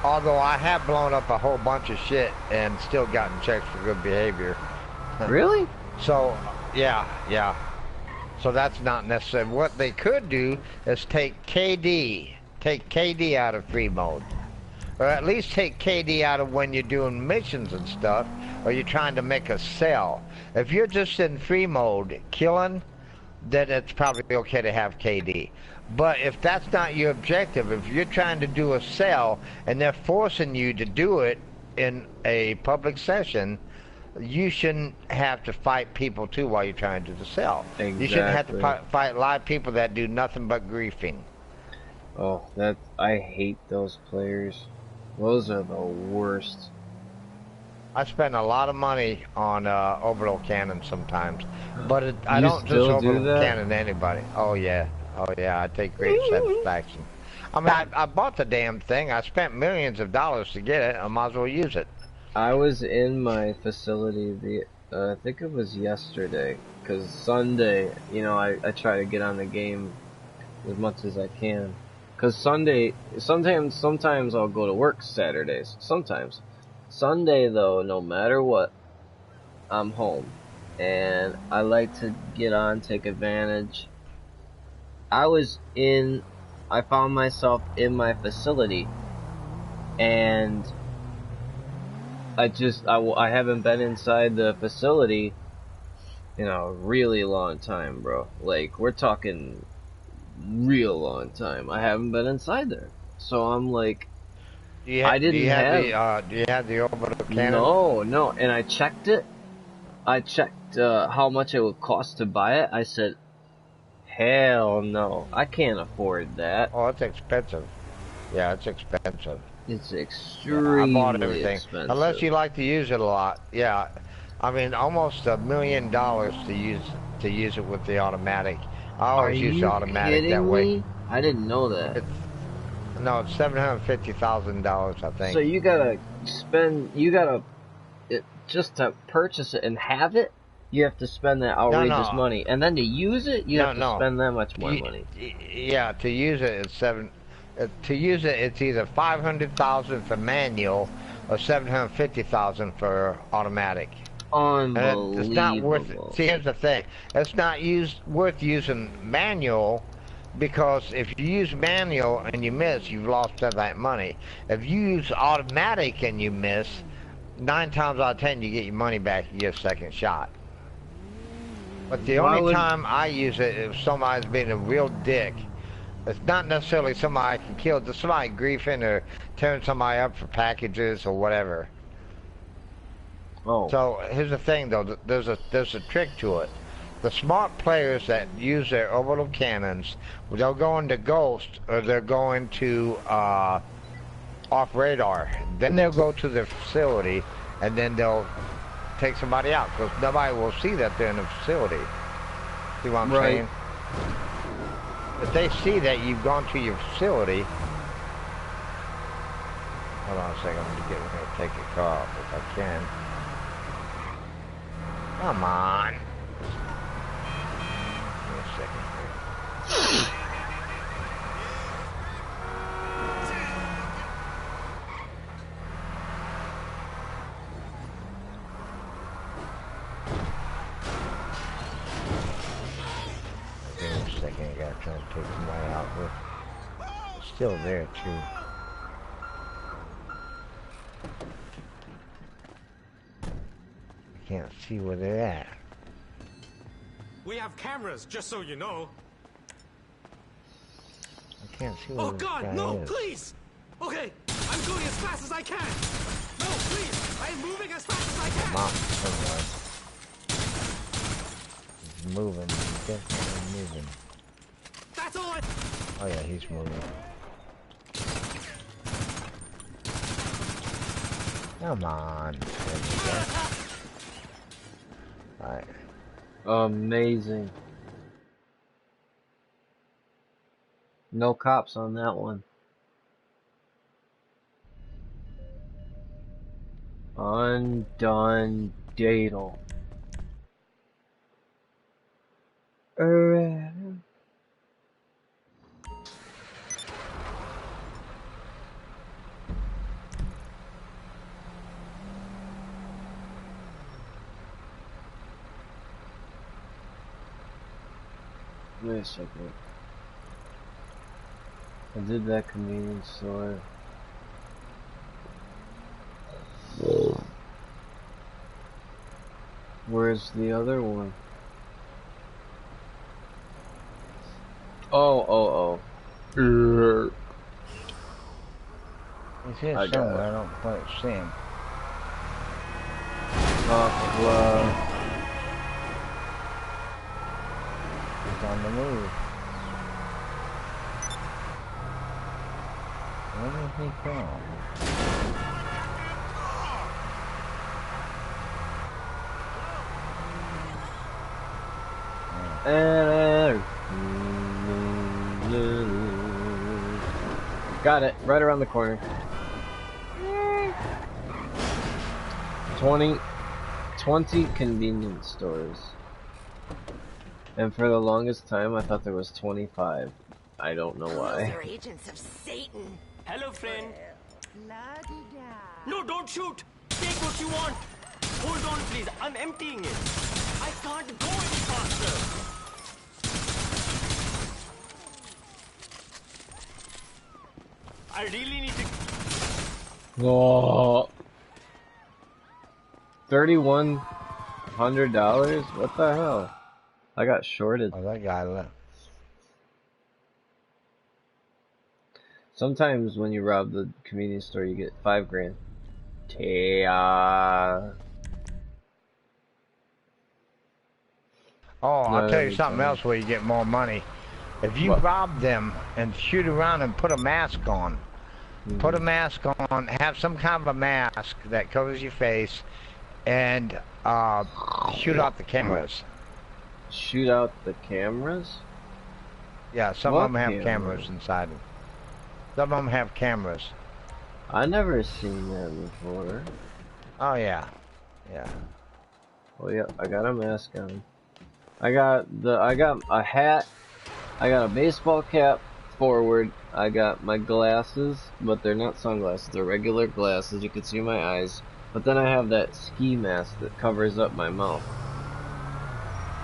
Although I have blown up a whole bunch of shit and still gotten checks for good behavior. Really? So, yeah. So that's not necessary. What they could do is take KD out of free mode. Or at least take KD out of when you're doing missions and stuff, or you're trying to make a sell. If you're just in free mode, killing, then it's probably okay to have KD. But if that's not your objective, if you're trying to do a sell and they're forcing you to do it in a public session, you shouldn't have to fight people too while you're trying to do the sell. Exactly. You shouldn't have to fight live people that do nothing but griefing. Oh, I hate those players. Those are the worst. I spend a lot of money on orbital cannon sometimes, but I You don't just still do orbital that? cannon anybody. Oh yeah, I take great satisfaction. I mean, I bought the damn thing. I spent millions of dollars to get it. I might as well use it. I was in my facility I think it was yesterday, because Sunday, you know, I try to get on the game as much as I can. Because Sunday, sometimes I'll go to work Saturdays. Sometimes. Sunday, though, no matter what, I'm home. And I like to get on, take advantage. I found myself in my facility. And I haven't been inside the facility in a really long time, bro. Like, we're talking real long time. I haven't been inside there. So I'm like, Do you have the orbital cannon? No, and I checked it. I checked how much it would cost to buy it. I said, hell no, I can't afford that. Oh, it's expensive. Yeah, it's expensive. It's extremely I bought everything. expensive. Unless you like to use it a lot. Yeah, I mean, almost $1 million to use it with the automatic. I always use the automatic that way. I didn't know that. No, it's $750,000, I think. So you gotta just to purchase it and have it, you have to spend that outrageous money, and then to use it, you have to spend that much more money. Yeah, to use it, it's either $500,000 for manual or $750,000 for automatic. Unbelievable. It's not worth it. See, here's the thing: it's not worth using manual. Because if you use manual and you miss, you've lost that money. If you use automatic and you miss, 9 times out of 10 you get your money back, you get a second shot. But the only time I use it is if somebody's being a real dick. It's not necessarily somebody I can kill, just somebody griefing or tearing somebody up for packages or whatever. Oh. So here's the thing though, there's a trick to it. The smart players that use their orbital cannons, they'll go into Ghost or they're going to off radar. Then they'll go to their facility and then they'll take somebody out because nobody will see that they're in the facility. See what I'm saying? If they see that you've gone to your facility, hold on a second, I'm going to take your car off if I can. Come on. I gotta try and take somebody out with. It's still there too. I can't see where they're at. We have cameras, just so you know. I can't see where Oh this God, guy no, is. please! Okay, I'm going as fast as I can! No, please! I'm moving as fast as I can! Mom, he's moving. He's definitely moving. That's all Oh yeah, he's moving. Come on. Alright. Amazing. No cops on that one. Undone Daedal. Wait a second. I did that convenience store. Where's the other one? Oh. He's here I got somewhere. it. I don't quite see him. He's on the move. Where did he go? Got it, right around the corner. 20 convenience stores. And for the longest time, I thought there was 25. I don't know why. They're agents of Satan. Hello, friend. No, don't shoot. Take what you want. Hold on, please. I'm emptying it. I can't go any faster. I really need to... Oh. $3,100? What the hell? I got shorted. Oh, that guy left. Sometimes when you rob the convenience store, you get $5 grand. Yeah. Oh, I'll No, tell you every something time. else where you get more money. If you What? rob them and shoot around and put a mask on, put a mask on, have some kind of a mask that covers your face, and shoot out the cameras. Shoot out the cameras? Yeah, some What of them have cameras? cameras inside them. Some of them have cameras. I never seen that before. Oh yeah, yeah. Oh yeah, I got a mask on. I got a hat. I got a baseball cap forward. I got my glasses, but they're not sunglasses. They're regular glasses. You can see my eyes. But then I have that ski mask that covers up my mouth.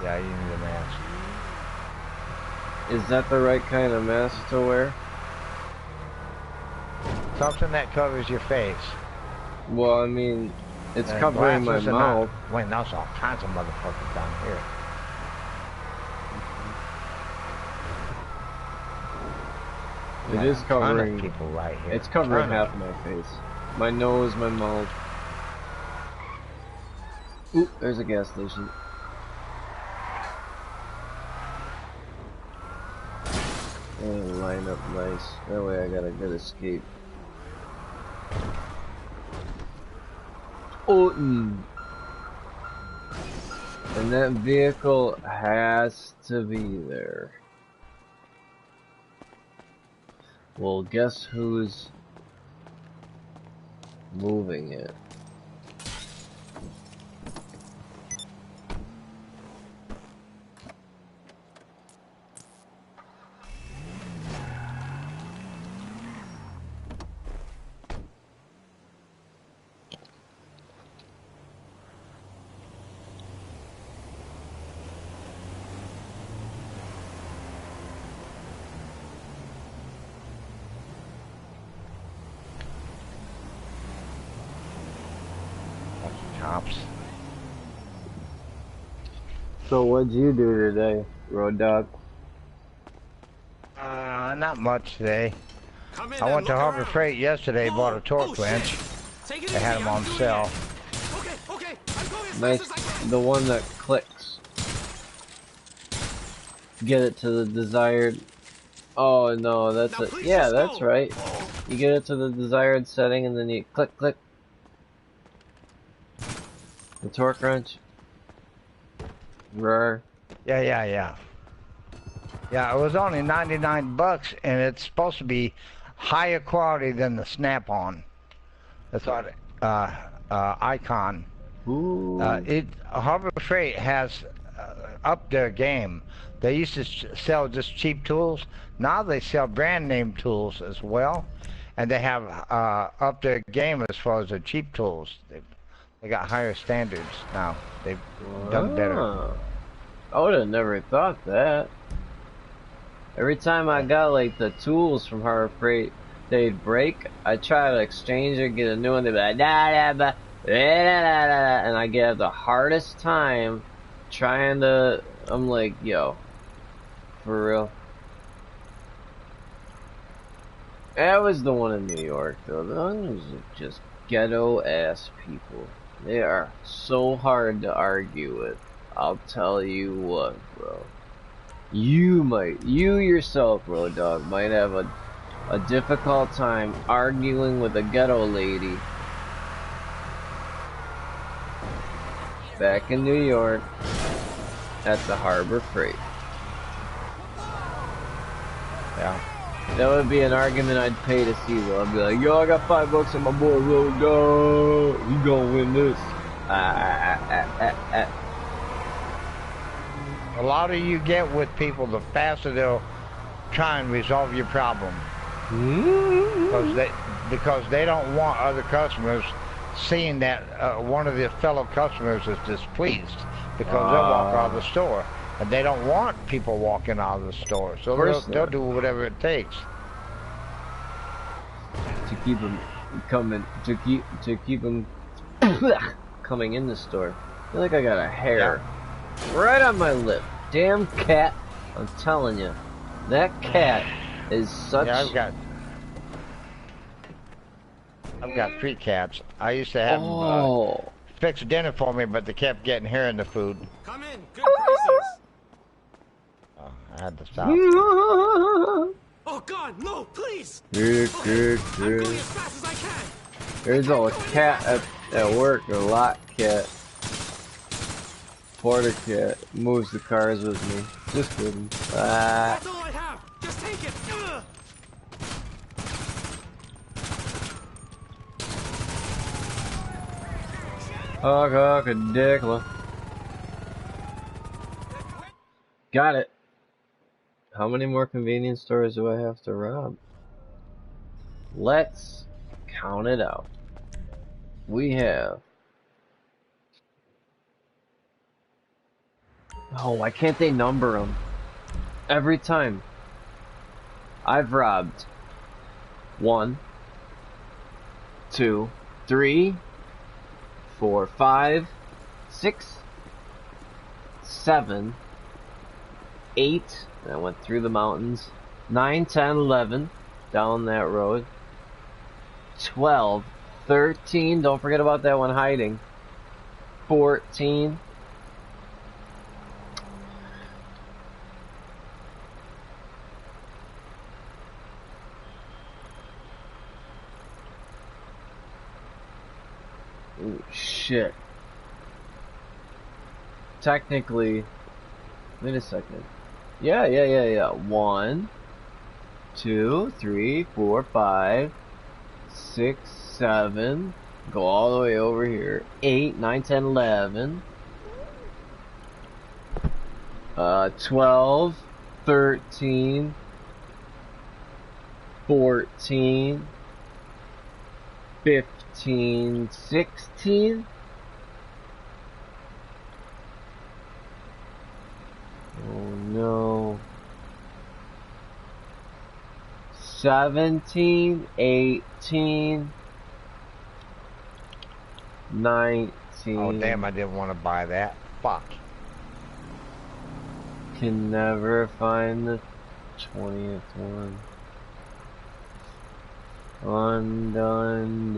Yeah, you need a mask. Is that the right kind of mask to wear? Something that covers your face. Well, I mean, it's And covering my glasses are mouth. Not, wait, there's all kinds of motherfuckers down here. It is A ton of covering. people right here. It's covering Ton of half my face. My nose, my mouth. Oop, there's a gas station. And line up nice. That way I got a good escape. Oh, and that vehicle has to be there. Well, guess who's moving it? Cops. So what'd you do today, Road Dog? Not much today. Come in I and went to look Harbor around. Freight yesterday, bought a torque shit. wrench. Take it They had easy, them I'm on doing sale. it. Okay, I'm going as Nice, fast as I can. the one that clicks. Get it to the desired. Oh no, that's Now it. please Yeah, just that's go. right. You get it to the desired setting, and then you click, click. The torque wrench. Roar. Yeah. Yeah, it was only 99 bucks, and it's supposed to be higher quality than the Snap-on. That's what Icon. Ooh. Harbor Freight has upped their game. They used to sell just cheap tools. Now they sell brand name tools as well, and they have upped their game as far as the cheap tools. They got higher standards now. They've done better. Ah. I would have never thought that. Every time I got like the tools from Harbor Freight, they'd break. I try to exchange it, get a new one. They'd be like, and I get the hardest time trying to. I'm like, yo, for real. That was the one in New York, though. Those are just ghetto ass people. They are so hard to argue with. I'll tell you what, bro. You yourself, Road Dog, might have a difficult time arguing with a ghetto lady back in New York at the Harbor Freight. Yeah. That would be an argument I'd pay to see, though. I'd be like, yo, I got $5 on my boy, Road Dog. You gonna win this. A lot of you get with people, the faster they'll try and resolve your problem. Because they don't want other customers seeing that one of their fellow customers is displeased, because they'll walk out of the store, and they don't want people walking out of the store, so they'll do whatever it takes to keep them coming, to keep them coming in the store. I feel like I got a hair right on my lip. Damn cat! I'm telling you, that cat is such. Yeah, I've got 3 cats. I used to have them fix dinner for me, but they kept getting hair in the food. Come in, good prices. Oh, I had to stop. Oh God, no, please. Good. I'm going as fast as I can. There's a cat at work, a lot cat. Porter cat moves the cars with me. Just kidding. That's all I have. Just take it. Ugh. Dickla. Got it. How many more convenience stores do I have to rob? Let's count it out. We have... Oh, why can't they number them? Every time. I've robbed 1, 2, 3, 4, 5, 6, 7, 8. I went through the mountains. 9, 10, 11 down that road. 12, 13. Don't forget about that one hiding. 14. Ooh, shit. Technically, wait a second. Yeah. 1, 2, 3, 4, 5, 6, 7. Go all the way over here. 8, 9, 10, 11. 12, 13, 14, 15, 16. Oh no. 17, 18, 19. Oh damn, I didn't want to buy that. Fuck. Can never find the 20th one. Undone.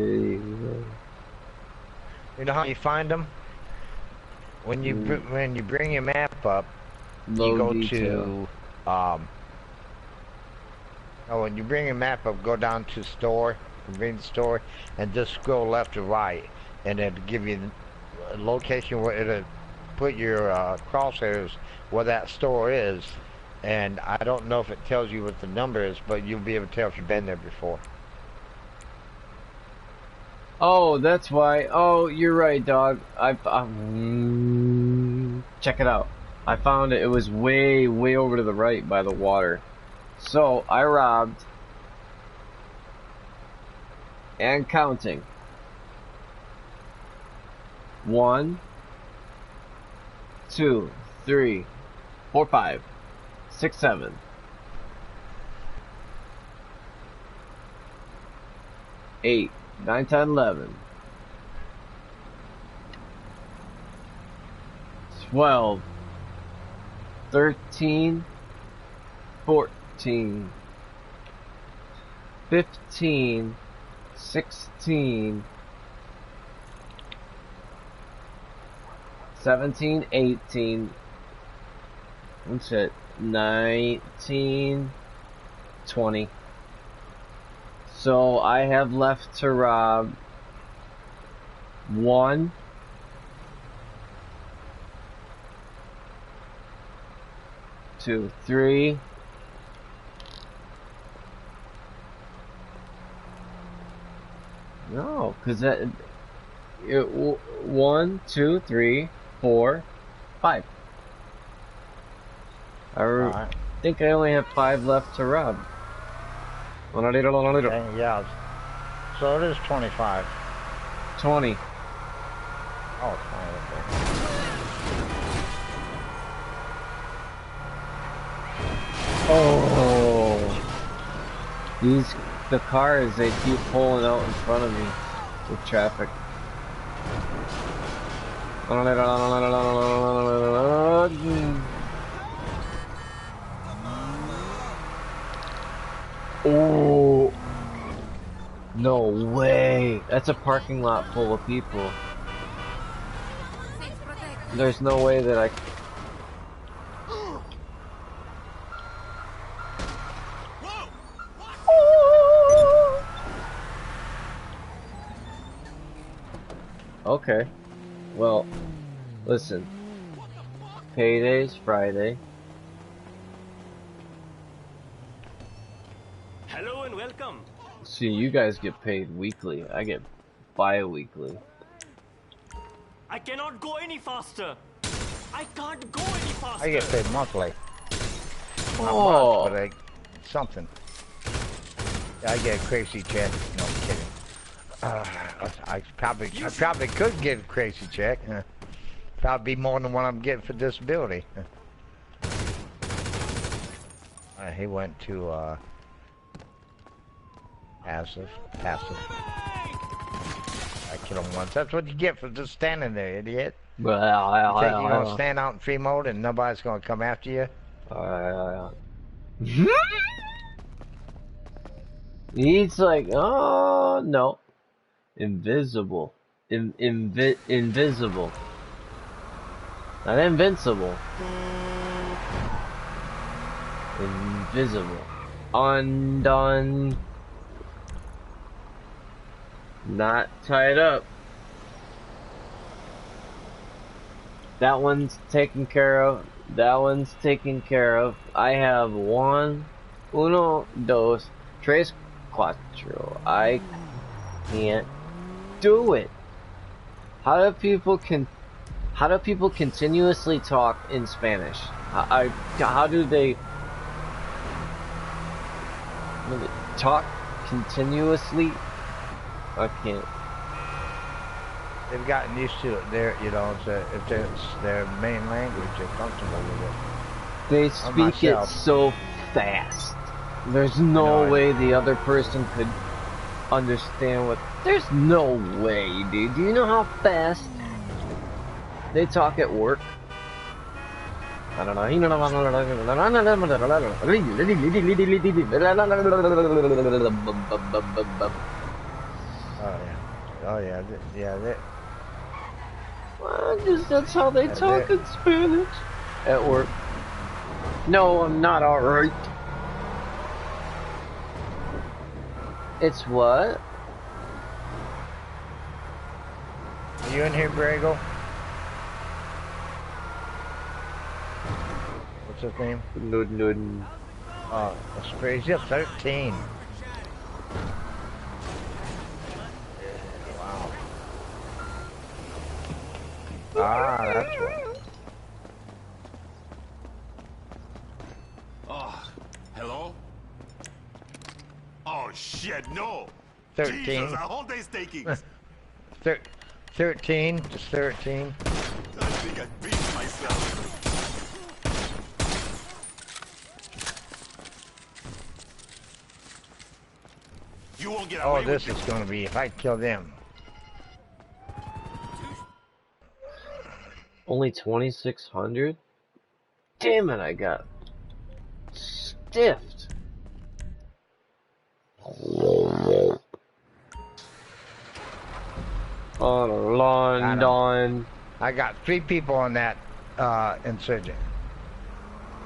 You know how you find them? When you bring your map up, Low you go detail. to when you bring your map up, go down to store, convenience store, and just scroll left to right, and it'll give you a location where it'll put your crosshairs where that store is. And I don't know if it tells you what the number is, but you'll be able to tell if you've been there before. Oh, that's why. Oh, you're right, dog. Check it out. I found it. It was way over to the right by the water. So I robbed and counting. 1, 2, 3, 4, 5, 6, 7, 8, 9, 10, 11, 12, 13, 14, 15, 16, 17, 18, what's it, 19, 20. So I have left to rob 1, 2, 3, no, because that, 1, 2, 3, 4, 5. I think I only have 5 left to rob. Okay, yeah. So it is 25. 20. Oh, 20, okay. Oh, the cars, they keep pulling out in front of me with traffic. Oh, no way. That's a parking lot full of people. There's no way that I... Okay. Well, listen. Payday's Friday. Hello and welcome. See, you guys get paid weekly. I get bi-weekly. I cannot go any faster. I can't go any faster. I get paid monthly. Not Oh. much, but something. I get a crazy check. No, I'm kidding. I probably could get a crazy check. Probably be more than what I'm getting for disability. He went to passive. I killed him once. That's what you get for just standing there, idiot. You think you're gonna stand out in free mode and nobody's gonna come after you? He's like, oh no, invisible, invisible, not invincible, invisible, undone, not tied up. That one's taken care of. That one's taken care of. I have 1, 2, 3, 4. I can't do it. How do people continuously talk in Spanish? How do they talk continuously? I can't. They've gotten used to it. If it's their main language, they're comfortable with it. They speak it so fast. There's no way the other person could understand what... There's no way, dude. Do you know how fast they talk at work? I don't know. Oh yeah. That's how they talk in Spanish. At work. No, I'm not alright. It's what? Are you in here, Brago? What's his name? Nud. Oh, Australia 13. Wow. Ah, that's what. Oh, hello? Oh shit, no! 13. Jesus, a whole day's takings! 13, just 13. I think I beat myself. You won't get Oh, away this with is gonna be if I kill them. Only 2,600? Damn it, I got stiffed. On London. I got 3 people on that insurgent.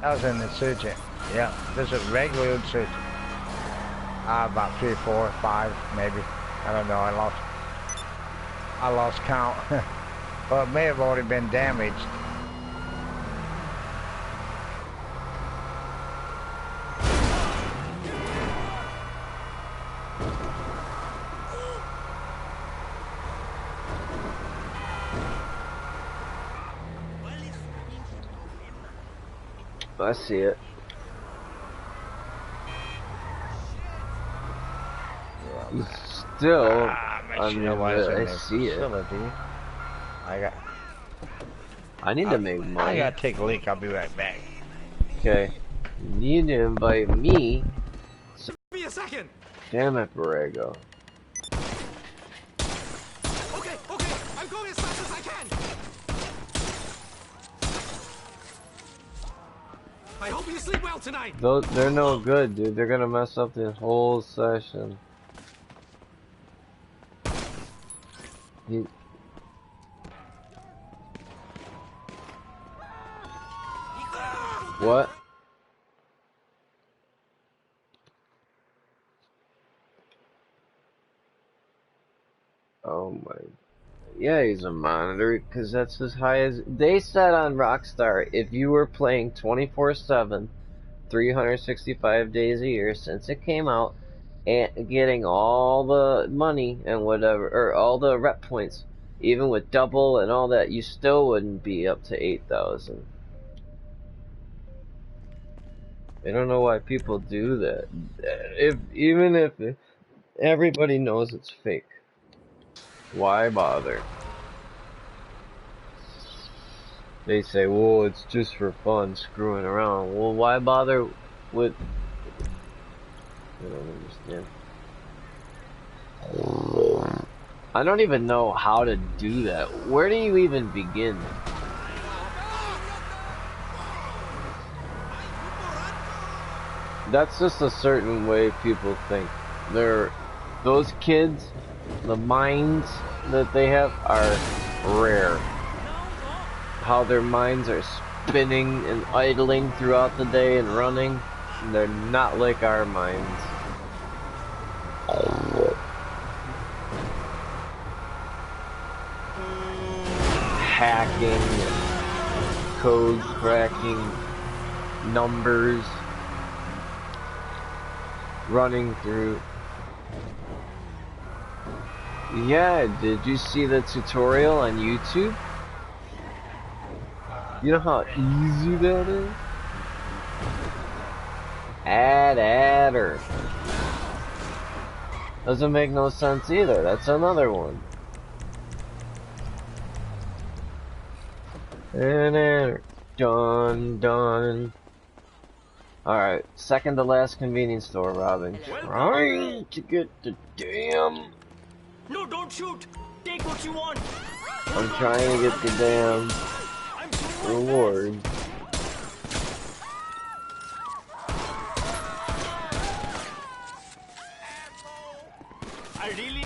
That was an insurgent. Yeah, this is a regular insurgent. About 3, 4, 5, maybe. I don't know. I lost count. Well, it may have already been damaged. I see it. Still, I mean, I see it. I need to make money. I gotta take a leak. I'll be right back. Okay. You need to invite me. Give me a second. Damn it, Borrego. Okay, I'm going as fast as I can. I hope you sleep well tonight. They're no good, dude. They're gonna mess up the whole session. What? Oh my. Yeah, he's a monitor, because that's as high as... They said on Rockstar, if you were playing 24/7, 365 days a year since it came out, and getting all the money and whatever, or all the rep points, even with double and all that, you still wouldn't be up to 8,000. I don't know why people do that. Even if everybody knows it's fake. Why bother? They say, well, it's just for fun, screwing around. Well, why bother with... I don't understand. I don't even know how to do that. Where do you even begin? That's just a certain way people think. Those kids, the minds that they have are rare. How their minds are spinning and idling throughout the day and running. They're not like our minds. Hacking, and code cracking, numbers, running through. Yeah, did you see the tutorial on YouTube? You know how easy that is? Adder. Doesn't make no sense either. That's another one. Adder. Done. Alright, second to last convenience store, Robin. Trying to get the damn... No, don't shoot! Take what you want! I'm trying to get the damn reward. I really...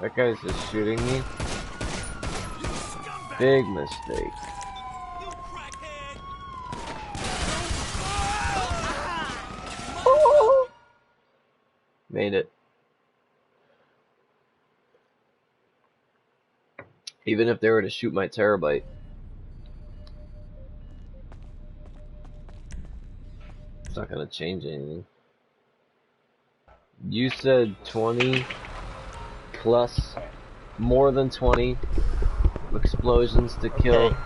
That guy's just shooting me. Big mistake. Made it. Even if they were to shoot my terabyte. It's not gonna change anything. You said 20 plus more than 20 explosions to kill.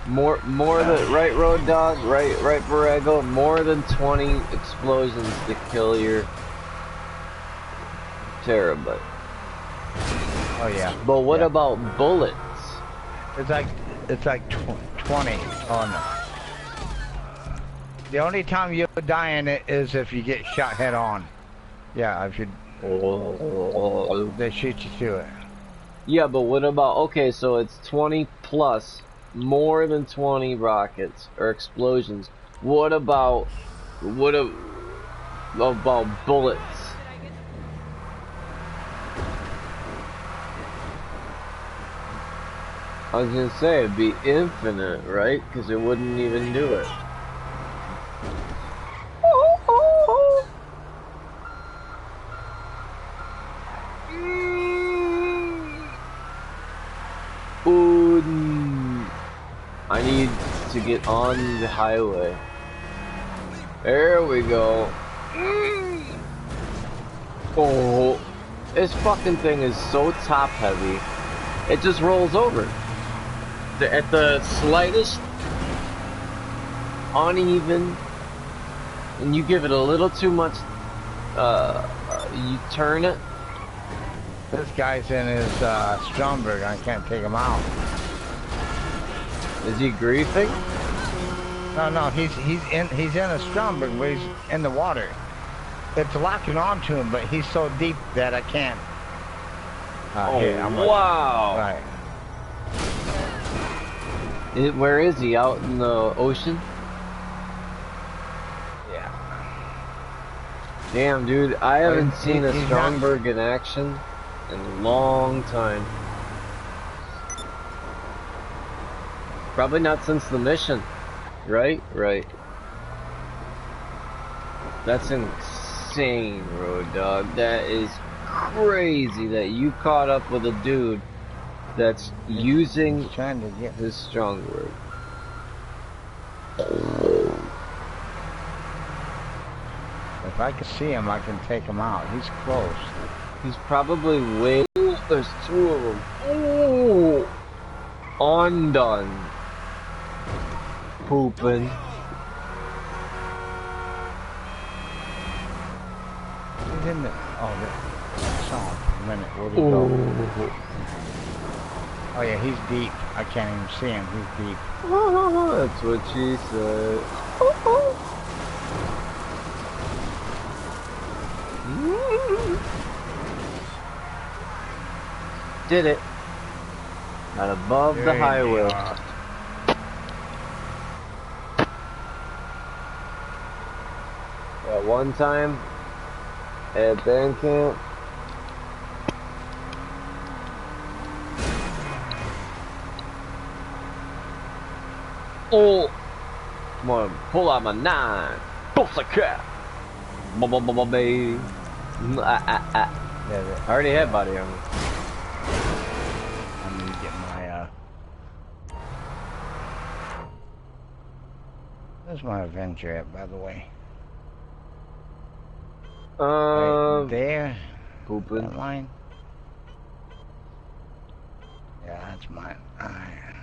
More than right, Road Dog, right Borrego, more than 20 explosions to kill your terabyte. Oh yeah. But what about bullets? It's like 20 on The only time you'll die in it is if you get shot head on. Yeah, if you they shoot you through it. Yeah, but what about, okay, so it's 20 plus, more than 20 rockets or explosions. What about bullets? I was gonna say it'd be infinite, right? Because it wouldn't even do it. Ooh, I need to get on the highway. There we go. Oh, this fucking thing is so top heavy. It just rolls over. At the slightest uneven, and you give it a little too much, you turn it. This guy's in his Stromberg. I can't take him out. Is he griefing? No, he's in a Stromberg, but he's in the water. It's locking onto him, but he's so deep that I can't. Wow! Right. Where is he? Out in the ocean? Yeah. Damn, dude, I haven't seen a Stromberg in action in a long time. Probably not since the mission. Right? Right. That's insane, Road Dog. That is crazy that you caught up with a dude that's using trying to get his Stromberg. If I can see him, I can take him out. He's close. He's probably way. There's two of them. Ooh, undone. Pooping. He's in the. Oh, I saw him for a minute. Where'd he go? Oh yeah, he's deep. I can't even see him. He's deep. That's what she said. Did it. Not above the highway. At one time, at band camp, oh, I'm gonna pull out my 9. Bullseye. Baby. I already had body armor. I'm gonna get my Where's my Avenger at, by the way? Right there. Pooping. That line. Yeah, that's mine. Alright.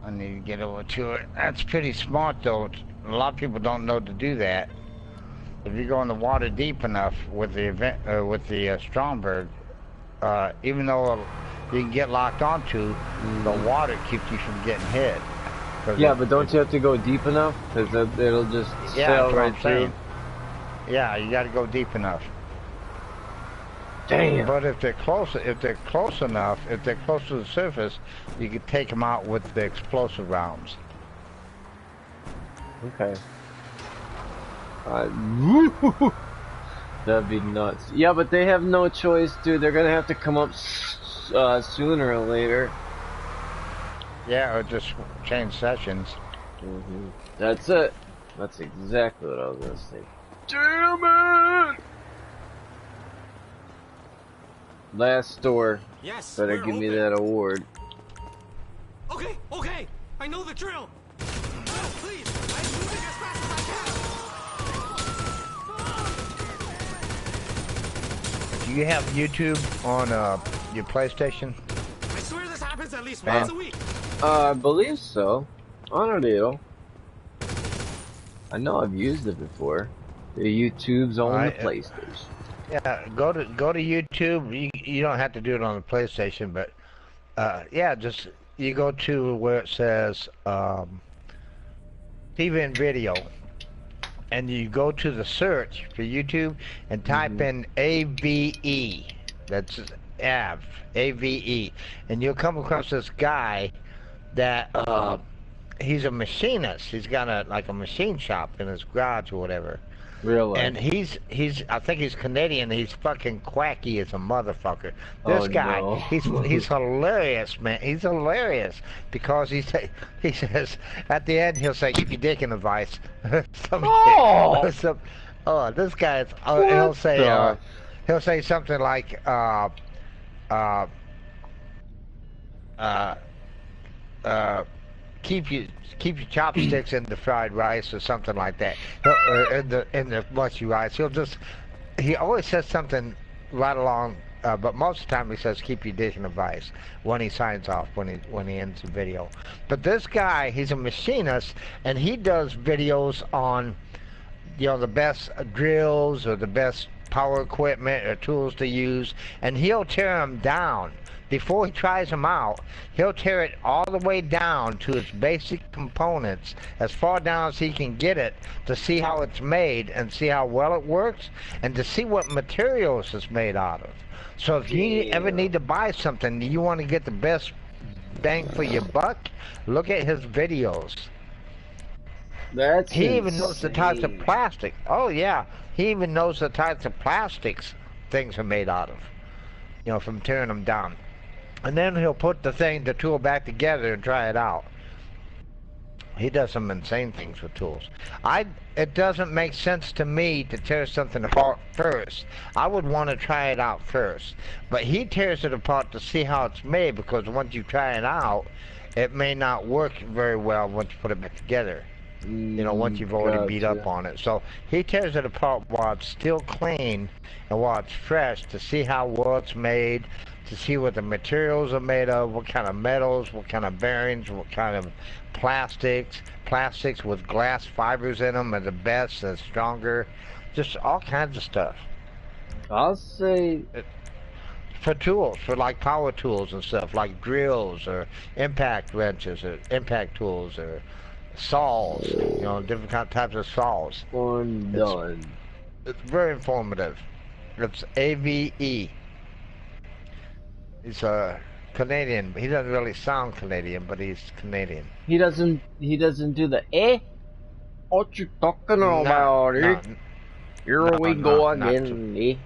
I need to get over to it. That's pretty smart, though. A lot of people don't know to do that. If you go in the water deep enough with the Stromberg, even though you can get locked onto, the water keeps you from getting hit. Yeah, but don't you have to go deep enough? Because it'll just sail right through. Yeah, you got to go deep enough. Damn. But if they're close enough, if they're close to the surface, you can take them out with the explosive rounds. Okay. That'd be nuts. Yeah, but they have no choice, dude. They're gonna have to come up sooner or later. Yeah, or just change sessions. That's it. That's exactly what I was gonna say. Damn it! Last store. Yes. Better give me that award. Okay, okay. I know the drill. Please, I'm moving as fast as I can. Do you have YouTube on your PlayStation? I swear this happens at least once a week. I believe so. On a deal. I know I've used it before. The YouTube's on the PlayStation. Yeah, go to YouTube. You don't have to do it on the PlayStation, but Yeah, just you go to where it says TV and video, and you go to the search for YouTube and type in AVE. That's AVE, and you'll come across this guy that he's a machinist. He's got like a machine shop in his garage or whatever. Really? And he's I think he's Canadian. He's fucking quacky as a motherfucker. This guy, no. he's hilarious, man. He's hilarious because he says at the end he'll say, "Keep your dick in the vice." Oh! This guy, he'll say something like, keep your chopsticks in the fried rice or something like that. In the mushy rice. He always says something right along, but most of the time he says keep your dish in the vice when he signs off, when he ends the video. But this guy, he's a machinist, and he does videos on, the best drills or the best power equipment or tools to use, and he'll tear them down. Before he tries them out, he'll tear it all the way down to its basic components, as far down as he can get it, to see how it's made and see how well it works, and to see what materials it's made out of. So if you ever need to buy something, you want to get the best bang for your buck, look at his videos. He even knows the types of plastic. Oh yeah, he even knows the types of plastics things are made out of, from tearing them down. And then he'll put the tool back together and try it out. He does some insane things with tools. It doesn't make sense to me to tear something apart first. I would want to try it out first. But he tears it apart to see how it's made, because once you try it out, it may not work very well once you put it back together. Once you've already beat up on it. So he tears it apart while it's still clean and while it's fresh, to see how well it's made, to see what the materials are made of, what kind of metals, what kind of bearings, what kind of plastics with glass fibers in them are the best and stronger, just all kinds of stuff. I'll say for tools, for like power tools and stuff, like drills or impact wrenches or impact tools or saws, different types of saws. It's very informative. It's AVE. He's a Canadian. He doesn't really sound Canadian, but he's Canadian. He doesn't do the what you talking about, Here we go again,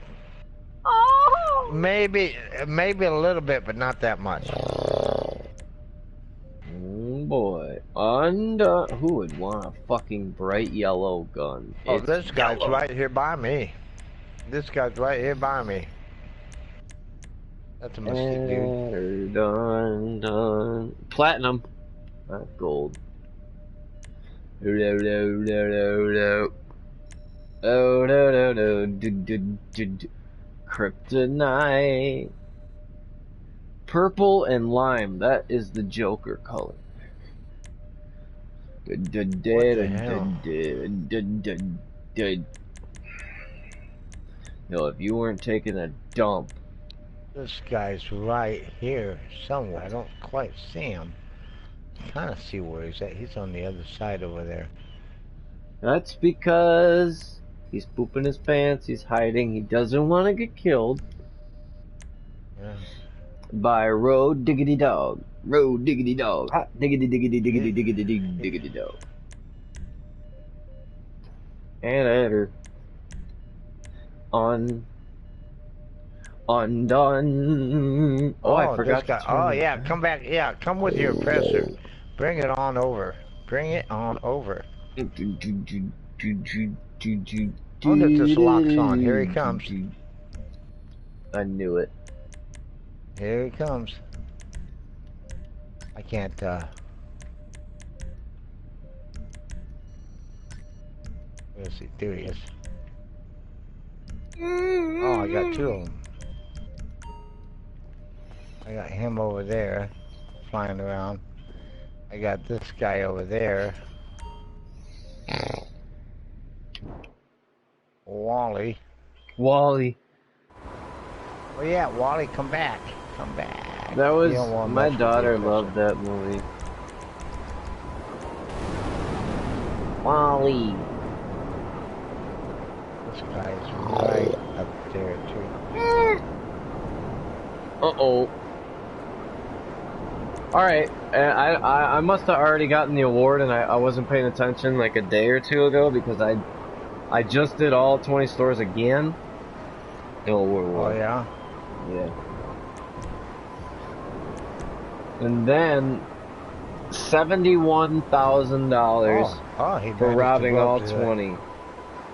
Oh! Maybe a little bit, but not that much. Boy, who would want a fucking bright yellow gun? Oh, this guy's right here by me. This guy's right here by me. That's a mistake, dude. Done. Platinum. Not gold. Oh, no. Kryptonite. Purple and lime. That is the Joker color. What the hell? No, if you weren't taking a dump. This guy's right here somewhere. I don't quite see him. Kind of see where he's at. He's on the other side over there. That's because he's pooping his pants. He's hiding. He doesn't want to get killed. Yeah. By Road Diggity Dog. Road Diggity Dog. Hot diggity diggity diggity diggity dig diggity dog. And at her. Undone. Oh, I forgot. Oh yeah, come back. Yeah, come with your oppressor. Bring it on over. Bring it on over. I wonder if this locks on. Here he comes. I knew it. Here he comes. I can't, Where's he? There he is. Oh, I got two of them. I got him over there, flying around. I got this guy over there. Wally. Wally. Oh yeah, Wally, come back. Come back. That was, You don't wanna my mess with daughter the loved that movie. Wally. This guy's right up there too. Uh-oh. Alright, I must have already gotten the award and I wasn't paying attention like a day or two ago because I just did all 20 stores again. Oh yeah? Yeah. And then $71,000 he for managed robbing to blow all up the- 20.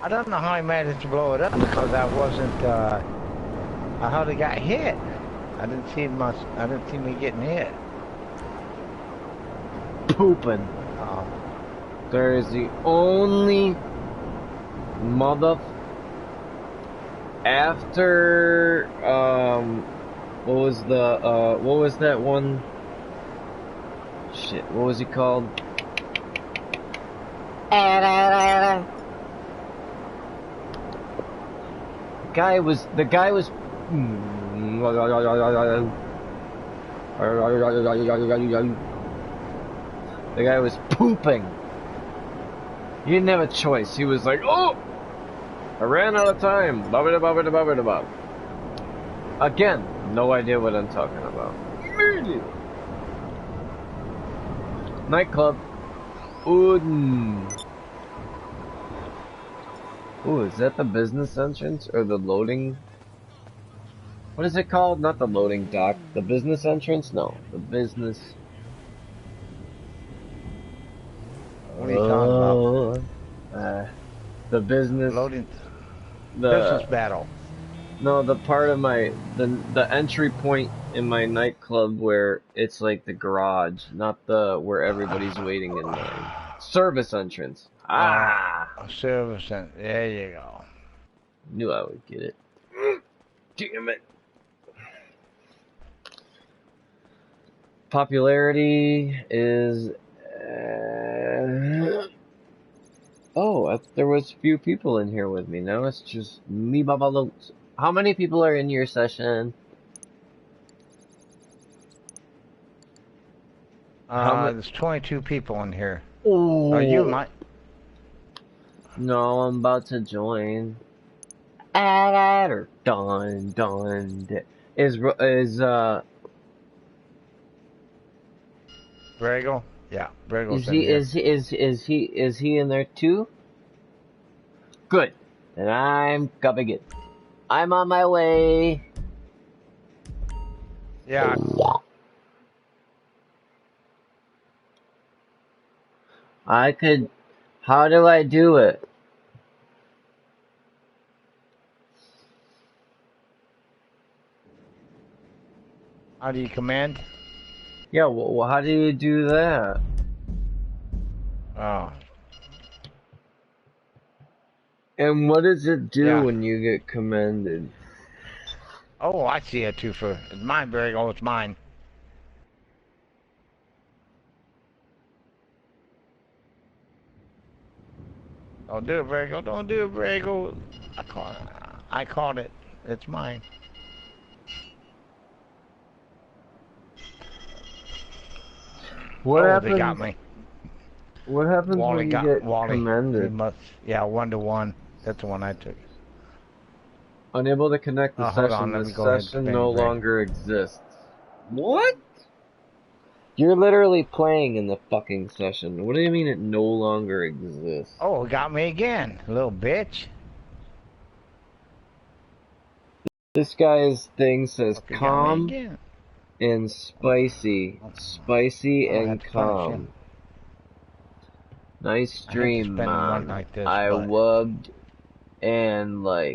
I don't know how he managed to blow it up because I wasn't, I hardly got hit. I didn't see me getting hit. Pooping. Oh. There is the only mother after what was that one? Shit, what was he called? The guy was the guy was pooping. He didn't have a choice. He was like, oh, I ran out of time. Again, no idea what I'm talking about. Nightclub. Ooh, is that the business entrance or the loading? What is it called? Not the loading dock. The business entrance? No, the business. What are you talking about? The business. Loading. The business battle. No, the part of the entry point in my nightclub where it's like the garage, not the where everybody's waiting in line. Service entrance. Service entrance. There you go. Knew I would get it. Damn it. Popularity is. There was a few people in here with me. Now it's just me, Baba Loats. How many people are in your session? There's 22 people in here. Oh. Are you my? No, I'm about to join. Done. Is Bragel? Yeah, Bragel's in here. Is he in there too? Good. Then I'm coming in. I'm on my way. Yeah. I could. How do I do it? How do you command? Yeah, well, how do you do that? Oh. And what does it do when you get commended? Oh, I see it too. It's mine, Bragel. It's mine. Don't do it, Bragel. Don't do it, Bragel. I caught it. It's mine. What happens? They got me. What happens when you get commended? Yeah, 1-to-1. That's the one I took. Unable to connect the session. The session no longer exists. What? You're literally playing in the fucking session. What do you mean it no longer exists? Oh, it got me again, little bitch. This guy's thing says calm and spicy. Spicy and calm. Nice stream, man. I wubbed and like